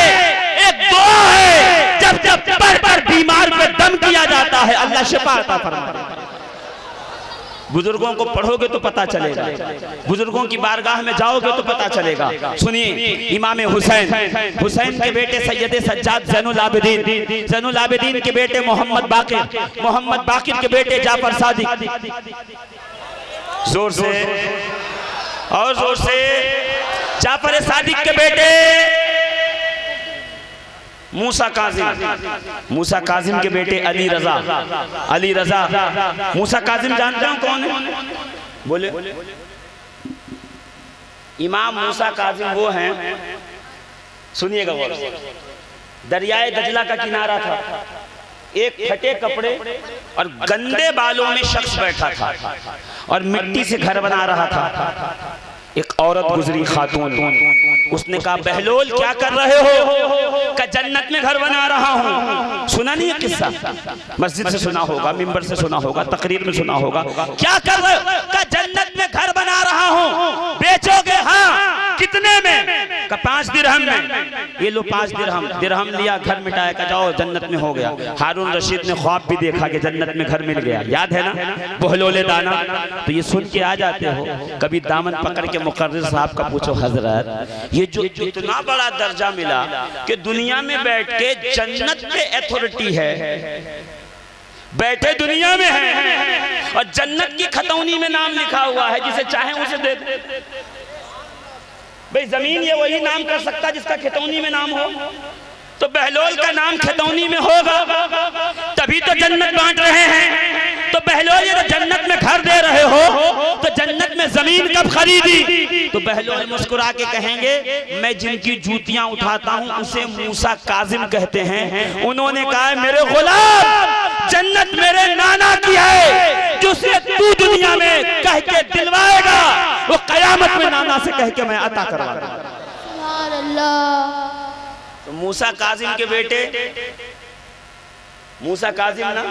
एक दुआ है। जब जब पर बीमार पे दम किया जाता है अल्लाह शिफा अता फरमाता है। बुजुर्गों को पढ़ोगे तो पता चलेगा, बुजुर्गों की बारगाह में जाओगे तो पता चलेगा। सुनिए, इमाम हुसैन, हुसैन के बेटे सैयद सज्जाद ज़ैनुल आबिदीन, ज़ैनुल आबिदीन के बेटे मोहम्मद बाकिर, मोहम्मद बाकिर के बेटे जाफर सादिक, जोर से और जोर से, जाफर सादिक के बेटे मूसा काजिम, मूसा काजिम के बेटे अली रजा, अली रजा। मूसा काजिम जानते हो कौन है? बोले। इमाम मूसा काजिम वो हैं, सुनिएगा, वो दरियाए दजला का किनारा था, एक फटे कपड़े और गंदे बालों में शख्स बैठा था और मिट्टी से घर बना रहा था। एक औरत गुजरी, खातून, उसने कहा बहलोल क्या कर रहे हो? का जन्नत में घर बना रहा हूँ। सुना नहीं है किस्सा? मस्जिद से सुना होगा, मिंबर से सुना होगा, तकरीर में सुना होगा। क्या कर रहे हो? का जन्नत में घर बना रहा हूँ। बेचोगे? हाँ। कितने में? का 5 दिरहम में। ये लो 5 दिरहम। दिरहम लिया, घर मिटाया, का जाओ जन्नत में हो गया। हारून रशीद ने ख्वाब भी देखा कि जन्नत में घर मिल गया, याद है ना? बहलोले दाना। तो ये सुन के आ जाते हो। कभी दामन पकड़ के मुकर्रिर साहब का पूछो, हजरत ये जो इतना बड़ा दर्जा मिला कि दुनिया में बैठ के जन्नत पे अथॉरिटी है, बैठे दुनिया में है और जन्नत की खतौनी में नाम लिखा हुआ है, जिसे चाहे उसे दे दे। भाई जमीन ये वही नाम कर सकता जिसका खतौनी में नाम हो, तो बहलोल का नाम खतौनी में होगा तभी तो जन्नत बांट रहे हैं। तो बहलोल ये तो जन्नत में घर दे रहे हो, तो जन्नत में जमीन कब खरीदी? तो बहलोल मुस्कुरा के कहेंगे, मैं जिनकी जूतियां उठाता हूं उसे मूसा काजिम कहते हैं। उन्होंने कहा मेरे गुलाम, जन्नत मेरे नाना की है, जिसे तू दुनिया में कह के दिलवाएगा वो कयामत में नाना से कह के मैं अता करवाऊंगा। सुभान अल्लाह। तो मूसा काजिम के बेटे, मूसा काजिम ना,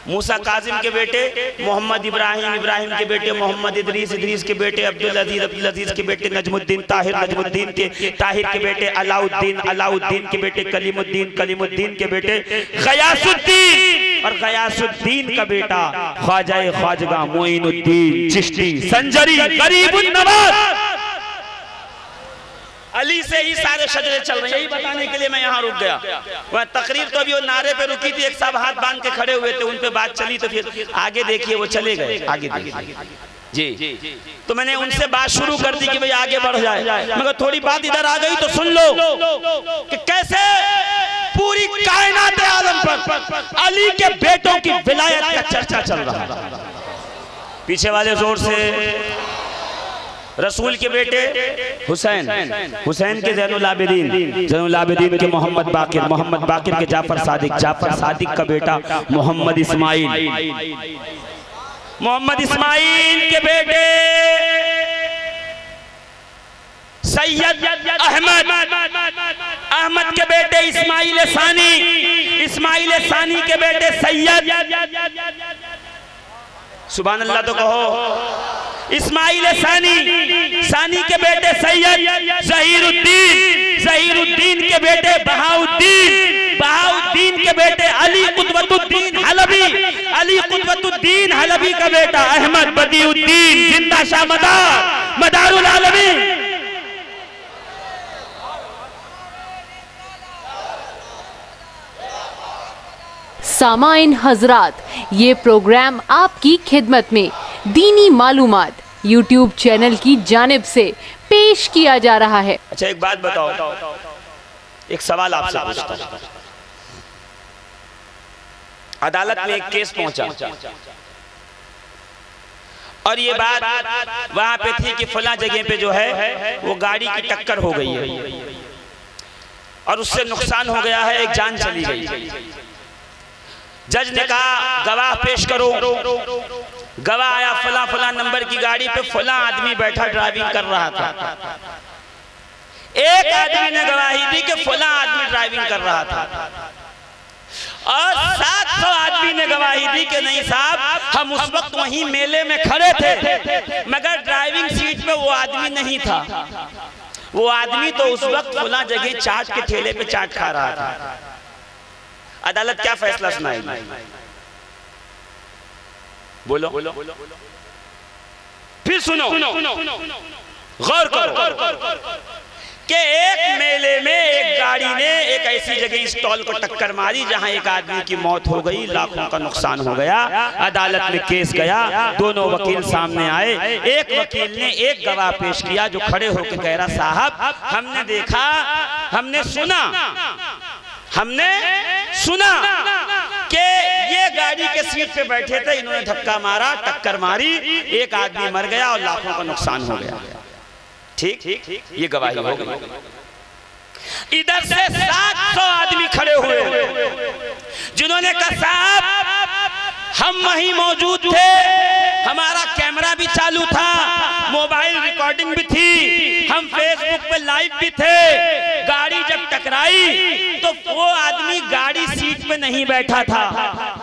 मूसा काजिम के बेटे मोहम्मद इब्राहिम, इब्राहिम के बेटे मोहम्मद इदरीस, इदरीस के बेटे अब्दुल अजीज, अब्दुल अजीज के बेटे नजमुद्दीन ताहिर, नजमुद्दीन के ताहिर के बेटे अलाउद्दीन, अलाउद्दीन के बेटे कलीमुद्दीन, कलीमुद्दीन के बेटे गयासुद्दीन और गयासुद्दीन का बेटा ख्वाजा ख्वाजगा मोइनुद्दीन चिश्ती संजरी गरीबुन नवाज। अली से ही सारे शजरे चल रहे हैं। यही बताने के लिए मैं यहाँ रुक गया। वह तकरीर तो अभी वो नारे पे रुकी थी, एक साहब हाथ बांध के खड़े हुए थे, उन पे बात चली, तो फिर आगे देखिए वो चले गए। आगे देखिए जी, तो मैंने उनसे बात शुरू कर दी कि भाई आगे बढ़ जाए, मगर थोड़ी बात इधर आ गई तो सुन लो कि कैसे पूरी कायनात आलम पर अली के बेटों की विलायत का चर्चा चल रहा है। पीछे वाले जोर से। रसूल के बेटे हुसैन, हुसैन के ज़ैनुल आबिदीन, ज़ैनुल आबिदीन के मोहम्मद बाकिर, मोहम्मद बाकिर के जाफर सादिक, जाफर सादिक का बेटा मोहम्मद इस्माइल, मोहम्मद इस्माइल के बेटे सैयद अहमद, अहमद के बेटे इस्माइल सानी, इस्माइल सानी के बेटे सैयद, सुभान अल्लाह तो कहो, इस्माइल सानी, सानी के बेटे सैयद ज़हीरुद्दीन, ज़हीरुद्दीन के बेटे बहाउद्दीन, बहाउद्दीन के बेटे अली कुतुबुद्दीन हलबी, अली कुतुबुद्दीन हलबी का बेटा अहमद बदीउद्दीन जिंदा शाह मदार, मदारुल आलमीन। सामाइन हजरात, ये प्रोग्राम आपकी खिदमत में दीनी मालूमात YouTube चैनल की जानिब से पेश किया जा रहा है। अच्छा एक बात बताओ, एक सवाल आपसे पूछता हूं, अदालत में एक केस पहुंचा और ये बात वहां पे थी कि फला जगह पे जो है वो गाड़ी की टक्कर हो गई है और उससे नुकसान हो गया है, एक जान चली गई। जज ने कहा गवाह पेश करो। गवाह आया, फला फला नंबर की गाड़ी पे फला आदमी बैठा ड्राइविंग कर रहा था। एक आदमी ने गवाही दी कि फला आदमी ड्राइविंग कर रहा था और 700 आदमी ने गवाही दी कि नहीं साहब, हम उस वक्त वहीं मेले में खड़े थे मगर ड्राइविंग सीट पे वो आदमी नहीं था। वो आदमी तो उस वक्त फला जगह चाट के ठेले पे चाट खा रहा था। अदालत क्या फैसला सुनाएगी? बोलो। फिर सुनो, गौर करो कि एक मेले में एक गाड़ी ने एक ऐसी जगह स्टॉल को टक्कर मारी जहां एक आदमी की मौत हो गई, लाखों का नुकसान हो गया। अदालत में केस गया, दोनों वकील सामने आए। एक वकील ने एक गवाह पेश किया जो खड़े होकर कह रहा, साहब हमने देखा, हमने सुना कि ये गाड़ी के सीट पे बैठे थे, इन्होंने धक्का मारा, टक्कर मारी, एक आदमी मर गया और लाखों का नुकसान हो गया। ठीक, ये गवाही हो गई। इधर से 700 आदमी खड़े हुए जिन्होंने कहा साहब हम वहीं मौजूद थे, हमारा कैमरा भी चालू था, मोबाइल रिकॉर्डिंग भी थी, हम फेसबुक पे लाइव भी थे। गाड़ी जब टकराई तो वो आदमी गाड़ी सीट पे नहीं बैठा था,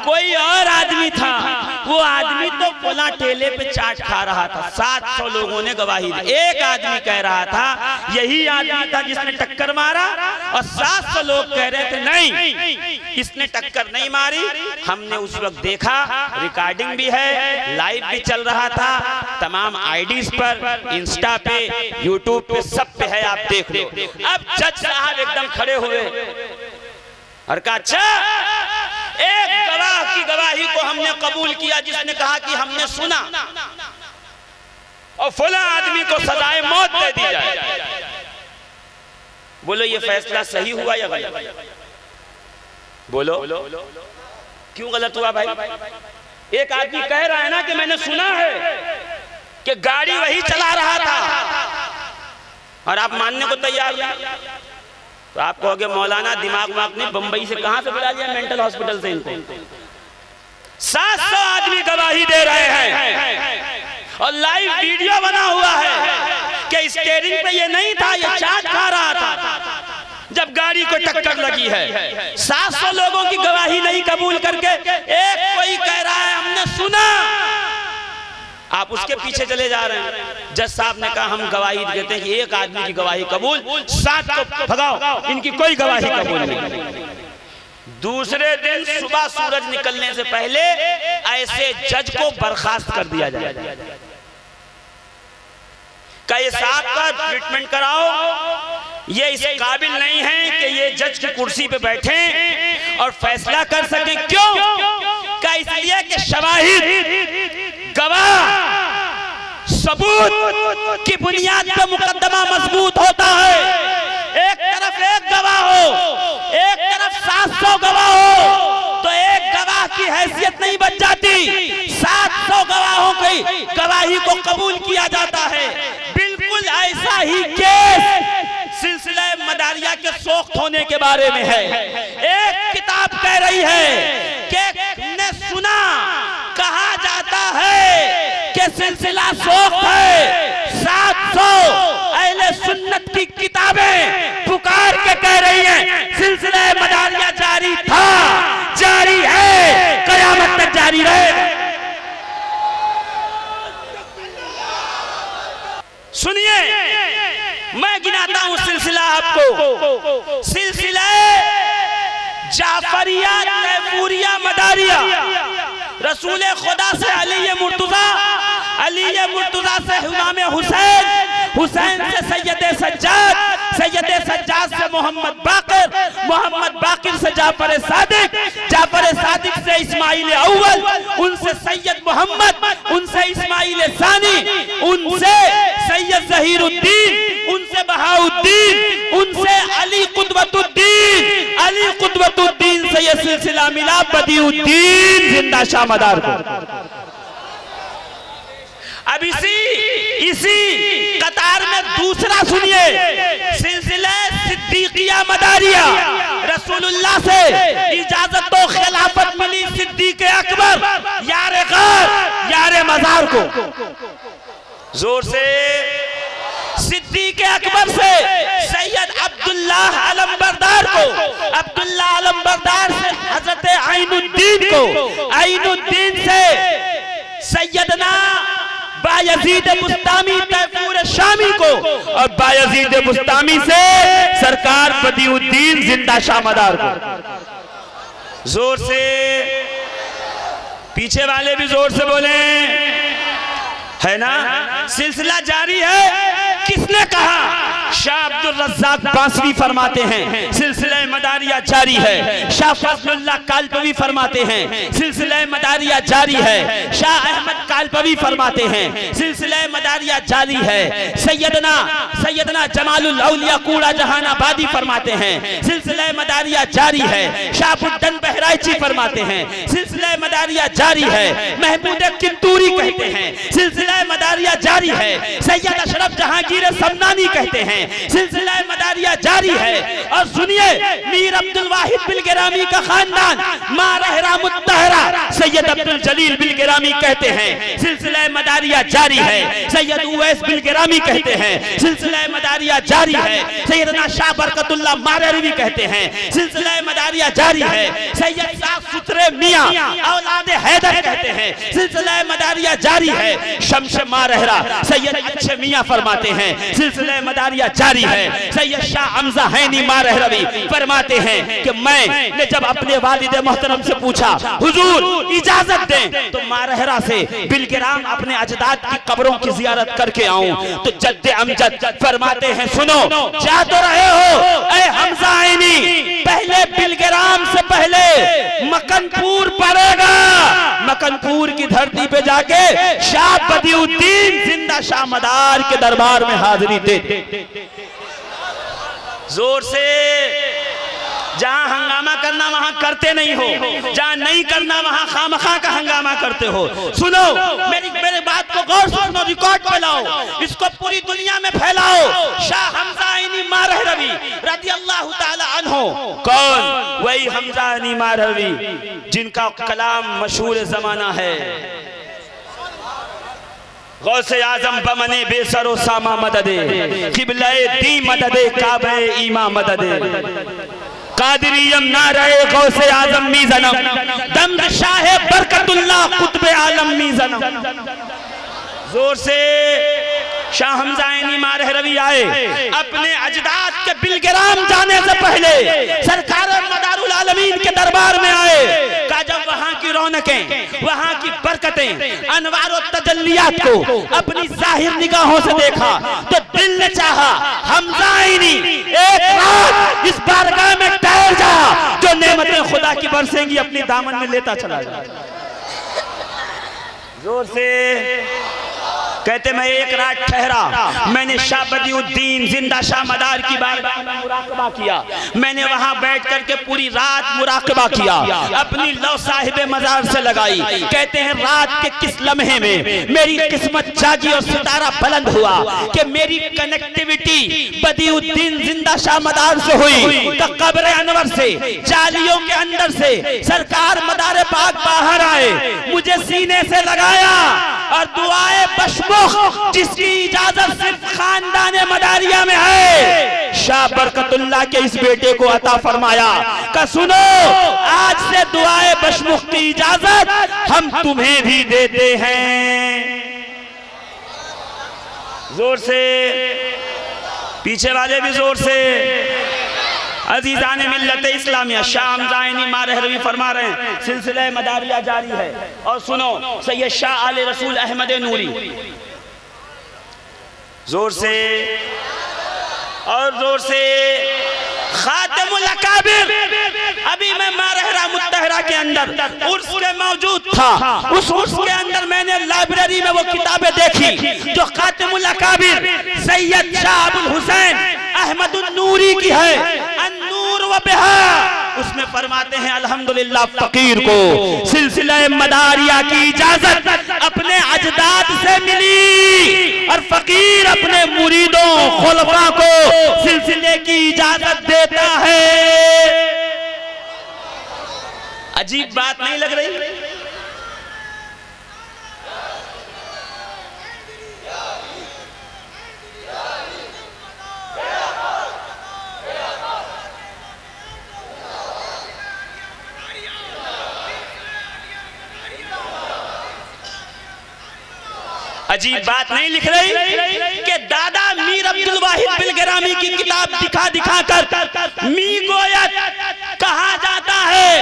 कोई और आदमी था। वो आदमी तो फला ठेले पे चाट खा रहा था। 700 लोगों ने गवाही दी। एक आदमी कह रहा था यही आदमी था जिसने टक्कर मारा और 700 लोग कह रहे थे नहीं, इसने टक्कर नहीं मारी, हमने उस वक्त देखा, रिकॉर्डिंग भी है, लाइव भी चल रहा था, तमाम आईडीज पर, इंस्टा पे, यूट्यूब पे, सब पे है, आप देख लो। अब जज साहब एकदम खड़े हुए और कहा अच्छा, एक गवाह की गवाही को हमने कबूल किया जिसने कहा कि हमने सुना और फला आदमी को सजाए मौत दे दी जाए। बोलो ये फैसला सही हुआ या गलत? बोलो क्यों गलत हुआ भाई? एक आदमी कह रहा है ना कि मैंने सुना है कि गाड़ी वही चला रहा था और आप मानने को तैयार नहीं, तो आप कहोगे मौलाना दिमाग नहीं, बंबई से कहां से बुला लिया मेंटल हॉस्पिटल से इनको? 700 आदमी गवाही दे रहे हैं और लाइव वीडियो बना हुआ है कि स्टीयरिंग पे ये नहीं था, ये चाट खा रहा था जब गाड़ी को टक्कर लगी है। 700 लोगों की गवाही नहीं कबूल करके एक कोई कह रहा है हमने सुना, आप उसके पीछे चले जा रहे हैं। जज साहब ने कहा हम गवाही देते हैं कि एक आदमी की गवाही कबूल, 7 को भगाओ, इनकी कोई गवाही कबूल नहीं। दूसरे दिन सुबह सूरज निकलने से पहले ऐसे जज को बर्खास्त कर दिया जाए। कई साहब का ट्रीटमेंट कराओ, ये इस काबिल नहीं है कि ये जज की कुर्सी पे बैठे और फैसला कर सके। क्यों? क्या इसलिए कि शवाहिद, गवाह, सबूत की बुनियाद पर मुकदमा मजबूत होता है। एक तरफ एक गवाह हो, एक तरफ 700 गवाह हो तो एक गवाह की हैसियत नहीं बच जाती, 700 गवाहों की गवाही को कबूल किया जाता है। बिल्कुल ऐसा ही केस सिलसिला मदारिया के सोख्त होने के बारे में है। एक किताब कह रही है कि ने सुना, कहा जाता है कि सिलसिला सोख्त है। 700 अहले सुन्नत की किताबें पुकार के कह रही हैं सिलसिला मदारिया जारी था, जारी है, कयामत तक जारी रहेगा। सुनिए, मैं गिनाता हूं सिलसिला आपको। सिलसिला जाफरिया, तैमूरिया, मदारिया, रसूल खुदा से अली मुर्तजा, अली मुर्तजा से इमाम हुसैन, हुसैन से सैयद सज्जाद, सैयद सज्जाद से मोहम्मद बाकिर, मोहम्मद बाकिर से जाफर सादिक, जाफर सादिक से इस्माइल अव्वल, उनसे सैयद मोहम्मद, उनसे इस्माइल सानी, उनसे सैयद जहीरुद्दीन, उनसे बहाउद्दीन, उनसे अली कुतुबुद्दीन, अली कुतुबुद्दीन से सिलसिला मिला बदिउद्दीन जिंदा शाह मदार को। अब इसी कतार में दूसरा सुनिए, सिलसिला सिद्दीकिया मदारिया, रसूलुल्लाह से इजाजत तो खिलाफत मिली सिद्दीक अकबर यारे गैर यारे मजार को। जोर से सिद्दीक अकबर से सैयद अब्दुल्लाह अलमबरदार को, अब्दुल्लाह अलमबरदार से हजरत आइनुद्दीन को, आइनुद्दीन से सैयदना बायजीद बुस्तामी तैफूर शामी को, और बायजीद बुस्तामी से सरकार बदिउद्दीन जिंदा शाह मदार को। जोर से पीछे वाले भी जोर से बोले, है ना। सिलसिला जारी है। किसने कहा? शाह अब्दुल रज़्ज़ाक़ बांसवी फरमाते हैं सिलसिला मदारिया जारी है। शाह फज़लुल्लाह कालपवी फरमाते हैं सिलसिला मदारिया जारी है। शाह अहमद कालपवी फरमाते हैं सिलसिला मदारिया जारी है। सैयदना जमालुल औलिया कूड़ा जहानाबादी फरमाते हैं सिलसिला मदारिया जारी है। शाह बुद्दन बहराइची फरमाते हैं सिलसिला मदारिया जारी है। महमूद किंतूरी कहते हैं सिलसिला मदारिया जारी है। सैयद अशरफ जहांगीर समनानी कहते हैं सिलसिला मदारिया जारी है। और सुनिए, मीर अब्दुल वाहिद बिलगिरामी का खानदान मारहरा मुत्तहरा सैयद अब्दुल जलील बिलगिरामी कहते हैं सिलसिला मदारिया जारी है। सैयद उवैस बिलगिरामी कहते हैं सिलसिला मदारिया जारी है। सैयदना शाह बरकतुल्लाह मारहरवी कहते हैं सिलसिला मदारिया जारी है। सैयद साफ सुथरे मियां औलाद हैदर कहते हैं सिलसिला मदारिया जारी है। शम्स मारहरा सैयद अच्छे मियां फरमाते हैं सिलसिला मदारिया जारी है। सैयद शाह हमजा हैनी मारहरवी फरमाते हैं कि मैंने जब अपने वालिद मोहतरम से पूछा हुजूर इजाजत दें तो मारहरा से बिलगिराम अपने अजदाद की कब्रों की जियारत करके आऊं, तो जद्दे अमजद फरमाते हैं सुनो, जा तो रहे हो ऐ हमजा हैनी, पहले बिलगिराम से पहले मकनपुर पड़ेगा। मकनपुर की धरती पे जाके शाह बदिउद्दीन जिंदा शाह मदार के दरबार में हाजिरी दे। जोर से, जहां हंगामा करना वहां करते नहीं हो, जहां नहीं करना वहां खामखा का हंगामा करते हो। सुनो, मेरी बात को गौर से सुनो, रिकॉर्ड पे लाओ, इसको पूरी दुनिया में फैलाओ। शाह हमजा ऐनी मारहरवी रदियल्लाहु ताला अन्हु, कौन? वही हमजा ऐनी मारहरवी जिनका कलाम मशहूर जमाना है, गौसे आजम बमने बेसरो सामा मददे, किबले दी मददे, काबे ईमा मददे, कादिरियम ना रहे गौसे आजम मीज़नम, दम शाह बरकतुल्लाह कुतबे आलम मीज़नम। जोर से, शाह हमजा ऐनी मारहरवी आए, अपने अजदाद के बिलगिराम जाने से पहले सरकार मदारुल आलमीन के दरबार में आए। का जब वहां की रौनकें, वहां की बरकतें, अनवार और तजल्लियात को अपनी जाहिर निगाहों से देखा तो दिल ने चाहा हमजा ऐनी एक रात इस बारगाह में ठहर जा, जो नेमतें खुदा की बरसेंगी अपनी दामन में लेता चला जा। जोर से कहते मैं एक रात ठहरा, मैंने शाह बदिउद्दीन जिंदा शाह मदार की बारगाह में मुराकबा किया। मैंने वहां बैठ करके पूरी रात मुराकबा किया, अपनी लौ साहिब मजार से लगाई। कहते हैं रात के किस लम्हे में मेरी किस्मत जागी और सितारा बुलंद हुआ कि मेरी कनेक्टिविटी बदिउद्दीन जिंदा शाह मदार से हुई। तो कब्र अनवर से, जालियों के अंदर से सरकार मदार पाक बाहर आए, मुझे सीने से लगाया और दुआए बशमुख जिसकी इजाजत सिर्फ खानदान मदारिया में है, शाह बरकतुल्लाह के इस बेटे को अता फरमाया का सुनो, आज से दुआए बशमुख की इजाजत हम तुम्हें भी देते हैं। जोर से, पीछे वाले भी जोर से। अजीजान मिल्लत इस्लामिया, शाह हमजा ऐनी मारहरवी फरमा रहे हैं सिलसिला मदारिया जारी है। और सुनो, सैयद शाह आले रसूल अहमद नूरी, जोर से और जोर से, खातिमुल अकाबिर। अभी मैं मारहरा मुत्तहरा के अंदर उर्स के मौजूद था, उस उर्स के अंदर मैंने लाइब्रेरी में वो किताबें देखी जो खातिमुल अकाबिर सैयद शाह अबुल हुसैन अहमद नूरी की है। अन्नूर व बिहा उसमें फरमाते हैं अल्हम्दुलिल्लाह फकीर को सिलसिला मदारिया की इजाजत अपने अजदाद से मिली और फकीर अपने मुरीदों खुलफा को सिलसिले की इजाजत देता है। अजीब बात नहीं लग रही? अजीब बात नहीं लिख रही कि दादा मीर अब्दुल वाहिद बिलगरामी की किताब दिखा दिखा कर मी गोयत कहा जाता है।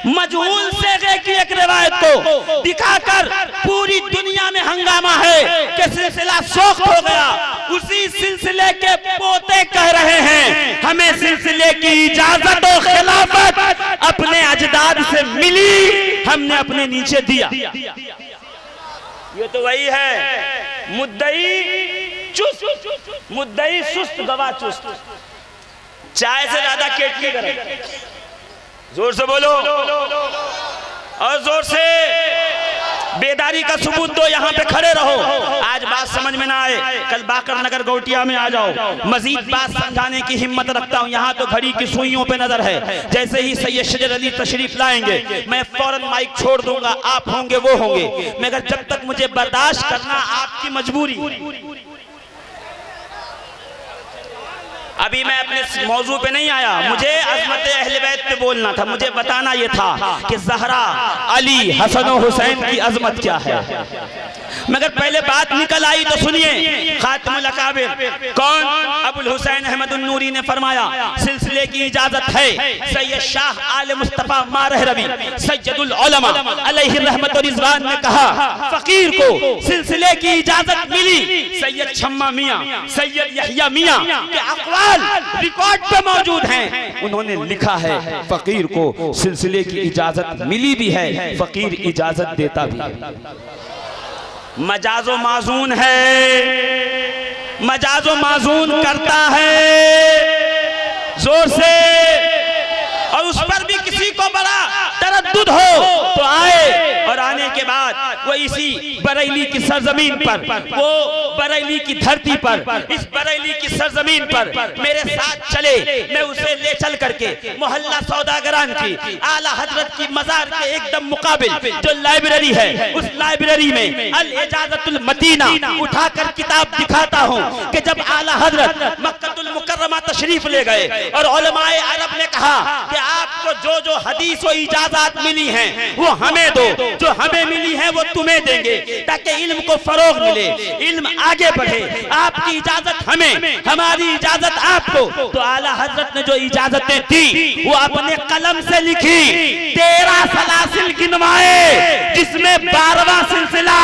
मजहूल सेगे की एक रिवायत को दिखाकर पूरी दुनिया में हंगामा है कि सिलसिला सोख हो गया। उसी सिलसिले के पोते कह रहे हैं हमें सिलसिले की इजाजत और खिलाफत अपने अजदाद से मिली, हमने अपने नीचे दिया। ये तो वही है, मुद्दई चुस्त मुद्दई सुस्त गवाह चुस्त। चाय से ज्यादा केटली करें। जोर से बोलो और जोर से बेदारी का सबूत दो। यहाँ पे खड़े रहो। आज बात समझ में ना आए कल बाकर नगर गौटिया में आ जाओ। मजीद बात समझाने की हिम्मत रखता हूँ। यहाँ तो घड़ी की सुइयों पे नजर है। जैसे ही सैयद शजर अली तशरीफ लाएंगे मैं फौरन माइक छोड़ दूंगा। आप होंगे वो होंगे, मगर जब तक मुझे बर्दाश्त करना आपकी मजबूरी। अभी मैं अपने मौजू पे नहीं आया, मुझे अज़मत अहले बैत पे बोलना था। मुझे बताना ये था कि ज़हरा, अली, हसन और हुसैन की अजमत क्या है। मगर पहले बात निकल आई तो सुनिए। खातिमुल अकाबिर कौन? अबुल हुसैन अहमद नूरी ने फरमाया सिलसिले की इजाजत है। सैयद शाह आले मुस्तफा मारह रवि सैयदुल उलमा अलैहि रहमत और रिज़वान ने कहा फकीर को सिलसिले की इजाजत मिली। सैयद शम्मा मियां, सैयद यहया मियां के अक़वाल रिकॉर्ड पे मौजूद हैं। उन्होंने लिखा है फकीर को सिलसिले की इजाजत मिली भी है, फकीर इजाजत देता भी है। मजाजो माजून है, मजाजो माजून करता है जोर से। और उस पर भी किसी को बड़ा तरद्दुद हो तो आए, और आने के बाद वो इसी बरेली की सरजमीन पर, वो बरेली की धरती पर, इस बरेली की सरजमीन पर मेरे साथ चले। मैं उसे ले चल करके मोहल्ला सौदागरान की आला हजरत की मजार के एकदम मुकाबिल जो लाइब्रेरी है, उस लाइब्रेरी में अल इजाजतुल मदीना उठाकर किताब दिखाता हूँ कि जब आला हजरत मक्कतुल मुकर्रमा तशरीफ ले गए और उलमाए अरब ने कहा कि आपको जो जो हदीस और इजाजत मिली हैं वो हमें दो, जो हमें मिली है वो तुम्हें देंगे ताकि इल्म को फरोग मिले, इल्म आगे बढ़े। आपकी इजाजत हमें, हमारी इजाजत आपको। तो आला हजरत ने जो इजाजतें दी वो अपने कलम से लिखी। 13 सलासिल गिनवाए जिसमें 12वां सिलसिला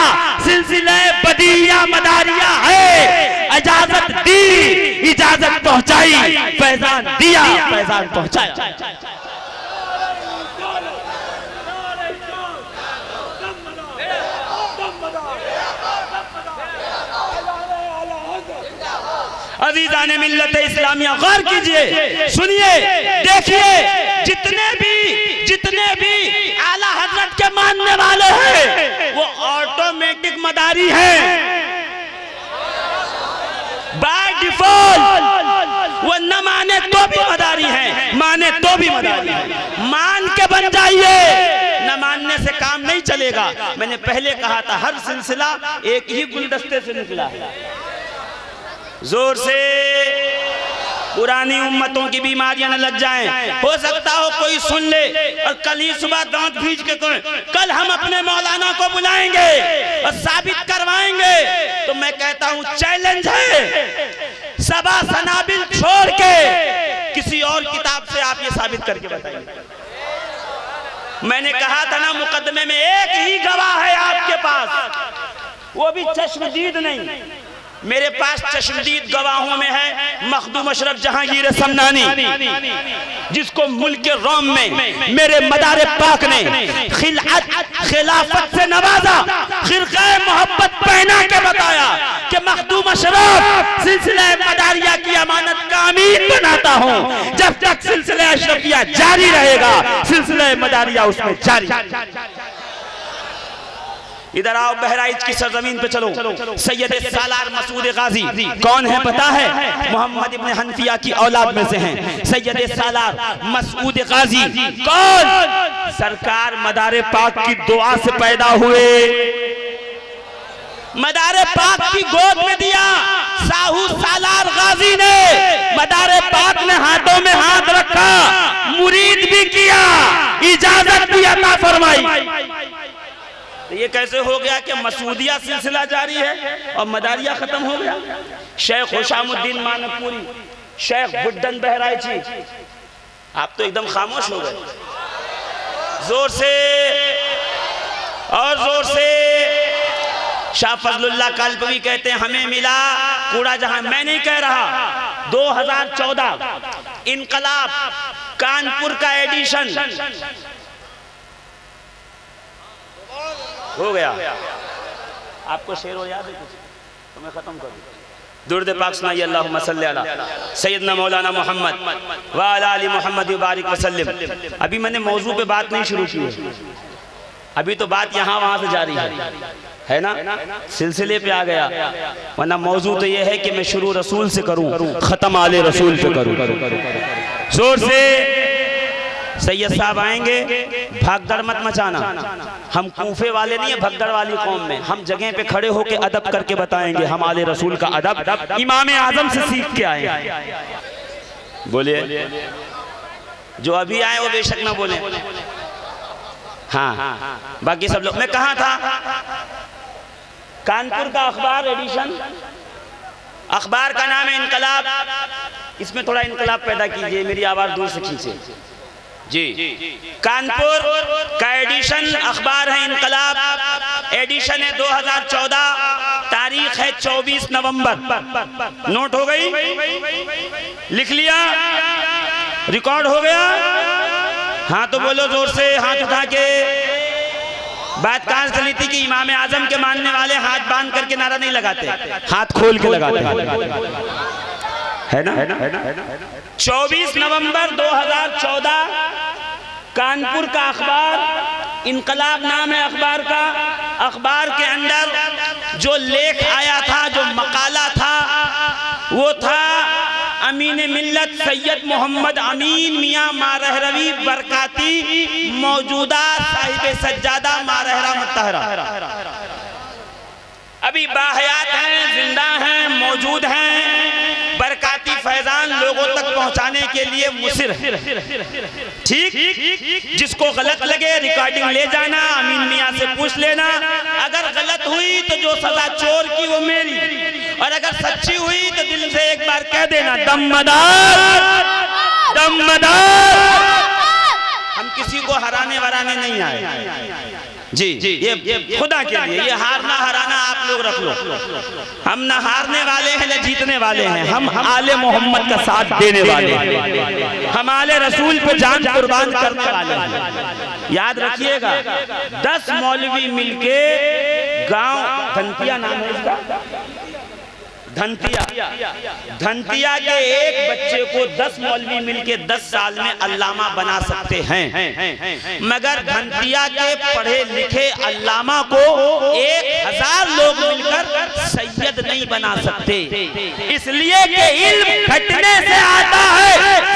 सिलसिला बदिया मदारिया है। इजाजत दी, इजाजत पहुंचाई, फैजान दिया, फैजान पहुंचाया। अज़ीज़ाने मिल्लत इस्लामिया गौर कीजिए, सुनिए, देखिए, जितने भी आला हजरत के मानने वाले हैं वो ऑटोमेटिक मदारी हैं बाय डिफॉल्ट। वो न माने तो भी मदारी हैं, माने तो भी मदारी हैं। मान के बन जाइए, न मानने से काम नहीं चलेगा। मैंने पहले कहा था हर सिलसिला एक ही गुलदस्ते से निकला है। जोर से पुरानी उम्मतों की बीमारियां न लग जाएं। हो सकता हो कोई सुन ले और कल ही सुबह दांत भींच के कहें कल हम अपने मौलाना को बुलाएंगे और साबित करवाएंगे। तो मैं कहता हूं चैलेंज है, सबा सनाबिल छोड़ के किसी और किताब से आप ये साबित करके बताइए। मैंने कहा था ना मुकदमे में एक ही गवाह है आपके पास, वो भी चश्मदीद नहीं। मेरे पास चश्मदीद गवाहों में है मखदूम अशरफ जहांगीर समनानी, जिसको मुल्क रोम में मेरे मदारे पाक ने खिलाफत से नवाजा, खिरक़े मोहब्बत पहना के बताया कि मखदूम अशरफ सिलसिला मदारिया की अमानत का अमीन बनाता हूं। जब तक सिलसिला अशरफिया जारी रहेगा, सिलसिला मदारिया उसमें जारी। इधर आओ, बहराइच की सरजमीन पे चलो। सैयद सालार मसूद गाजी कौन है पता है? मोहम्मद इब्न हनफिया की औलाद में से हैं। सैयद सालार मसूद गाजी कौन? सरकार मदारे पाक की दुआ से पैदा हुए, मदारे पाक की गोद में दिया साहू सालार गाजी ने। मदारे पाक ने हाथों में हाथ रखा, मुरीद भी किया, इजाजत भी अता फरमाई। तो ये कैसे हो गया कि मसूदिया सिलसिला जारी है और मदारिया खत्म हो गया? शेख हुशामुद्दीन मानकपुरी, शेख बुड्ढन बहराइची, आप तो एकदम खामोश हो गए। जोर से और जोर से। शाह फजलुल्लाह कालपवी कहते हैं हमें मिला कूड़ा जहां। मैं नहीं कह रहा, 2014 इनकलाब कानपुर का एडिशन हो गया। आपको शेर हो याद है कुछ तो मैं खत्म कर दूं। दुर्द पाक सुनाइए, अल्लाहुम्मा सल्ली अला सैयदना मौलाना मोहम्मद व अला आलि मोहम्मद बारिक वसल्लम। अभी मैंने मौजू पे बात नहीं शुरू की है, अभी तो बात यहाँ वहां से जारी है ना, सिलसिले पे आ गया। वरना मौजू तो ये है कि मैं शुरू रसूल से करूं, खत्म आले रसूल पे करूं। जोर से। सैयद साहब आएंगे, भागदड़ मत मचाना। हम कूफे वाले नहीं है, भगदड़ वाली कौम में। हम जगह पे खड़े होके अदब करके बताएंगे हम आले रसूल का अदब इमाम आजम से सीख के आए। बोलिए, जो अभी आए वो बेशक ना बोले। हाँ, बाकी सब लोग। मैं कहाँ था? कानपुर का अखबार एडिशन, अखबार का नाम है इनकलाब। इसमें थोड़ा इनकलाब पैदा कीजिए, मेरी आवाज दूर से खींचे जी। कानपुर का एडिशन अखबार है इनकलाब, एडिशन है 2014, तारीख है 24 नवंबर। नोट हो गई? लिख लिया? रिकॉर्ड हो गया? हाँ तो बोलो जोर से, हाथ उठा के। बात कहाँ से चली थी कि इमाम आजम के मानने वाले हाथ बांध करके नारा नहीं लगाते, हाथ खोल के लगाते है ना? 24 नवंबर 2014 कानपुर का अखबार इनकलाब नाम है अखबार का। अखबार के अंदर जो लेख आया था, जो मकाला था, वो था अमीन मिल्लत सैयद मोहम्मद अमीन मियाँ मारहरवी बरकाती, मौजूदा साहिब सज्जादा मारहरा मुत्तहरा। अभी बाहयात हैं, जिंदा हैं, मौजूद हैं। बरकाती फैजान लोगों तक पहुंचाने के लिए मुसिर है। ठीक, जिसको गलत लगे रिकॉर्डिंग ले जाना, अमीन मियाँ से पूछ लेना। अगर गलत हुई तो जो सजा चोर की वो मेरी, और अगर सच्ची हुई तो दिल से एक बार कह देना दमदार दमदार। हम किसी को हराने वराने नहीं आए जी। ये खुदा के लिए, ये हारना हराना आप लोग रख लो। हम ना हारने वाले हैं न जीतने वाले हैं, हम आले मोहम्मद का साथ देने वाले हैं, हम आले रसूल पे जान कुर्बान करने वाले हैं। याद रखिएगा, 10 मौलवी मिलके गांव धनतिया नाम है इसका, धनतिया के एक बच्चे को 10 मौलवी मिलके 10 साल में अल्लामा बना सकते हैं, मगर धनतिया के पढ़े लिखे अल्लामा को 1000 लोग मिलकर सैयद नहीं बना सकते। इसलिए कि इल्म घटने से आता है,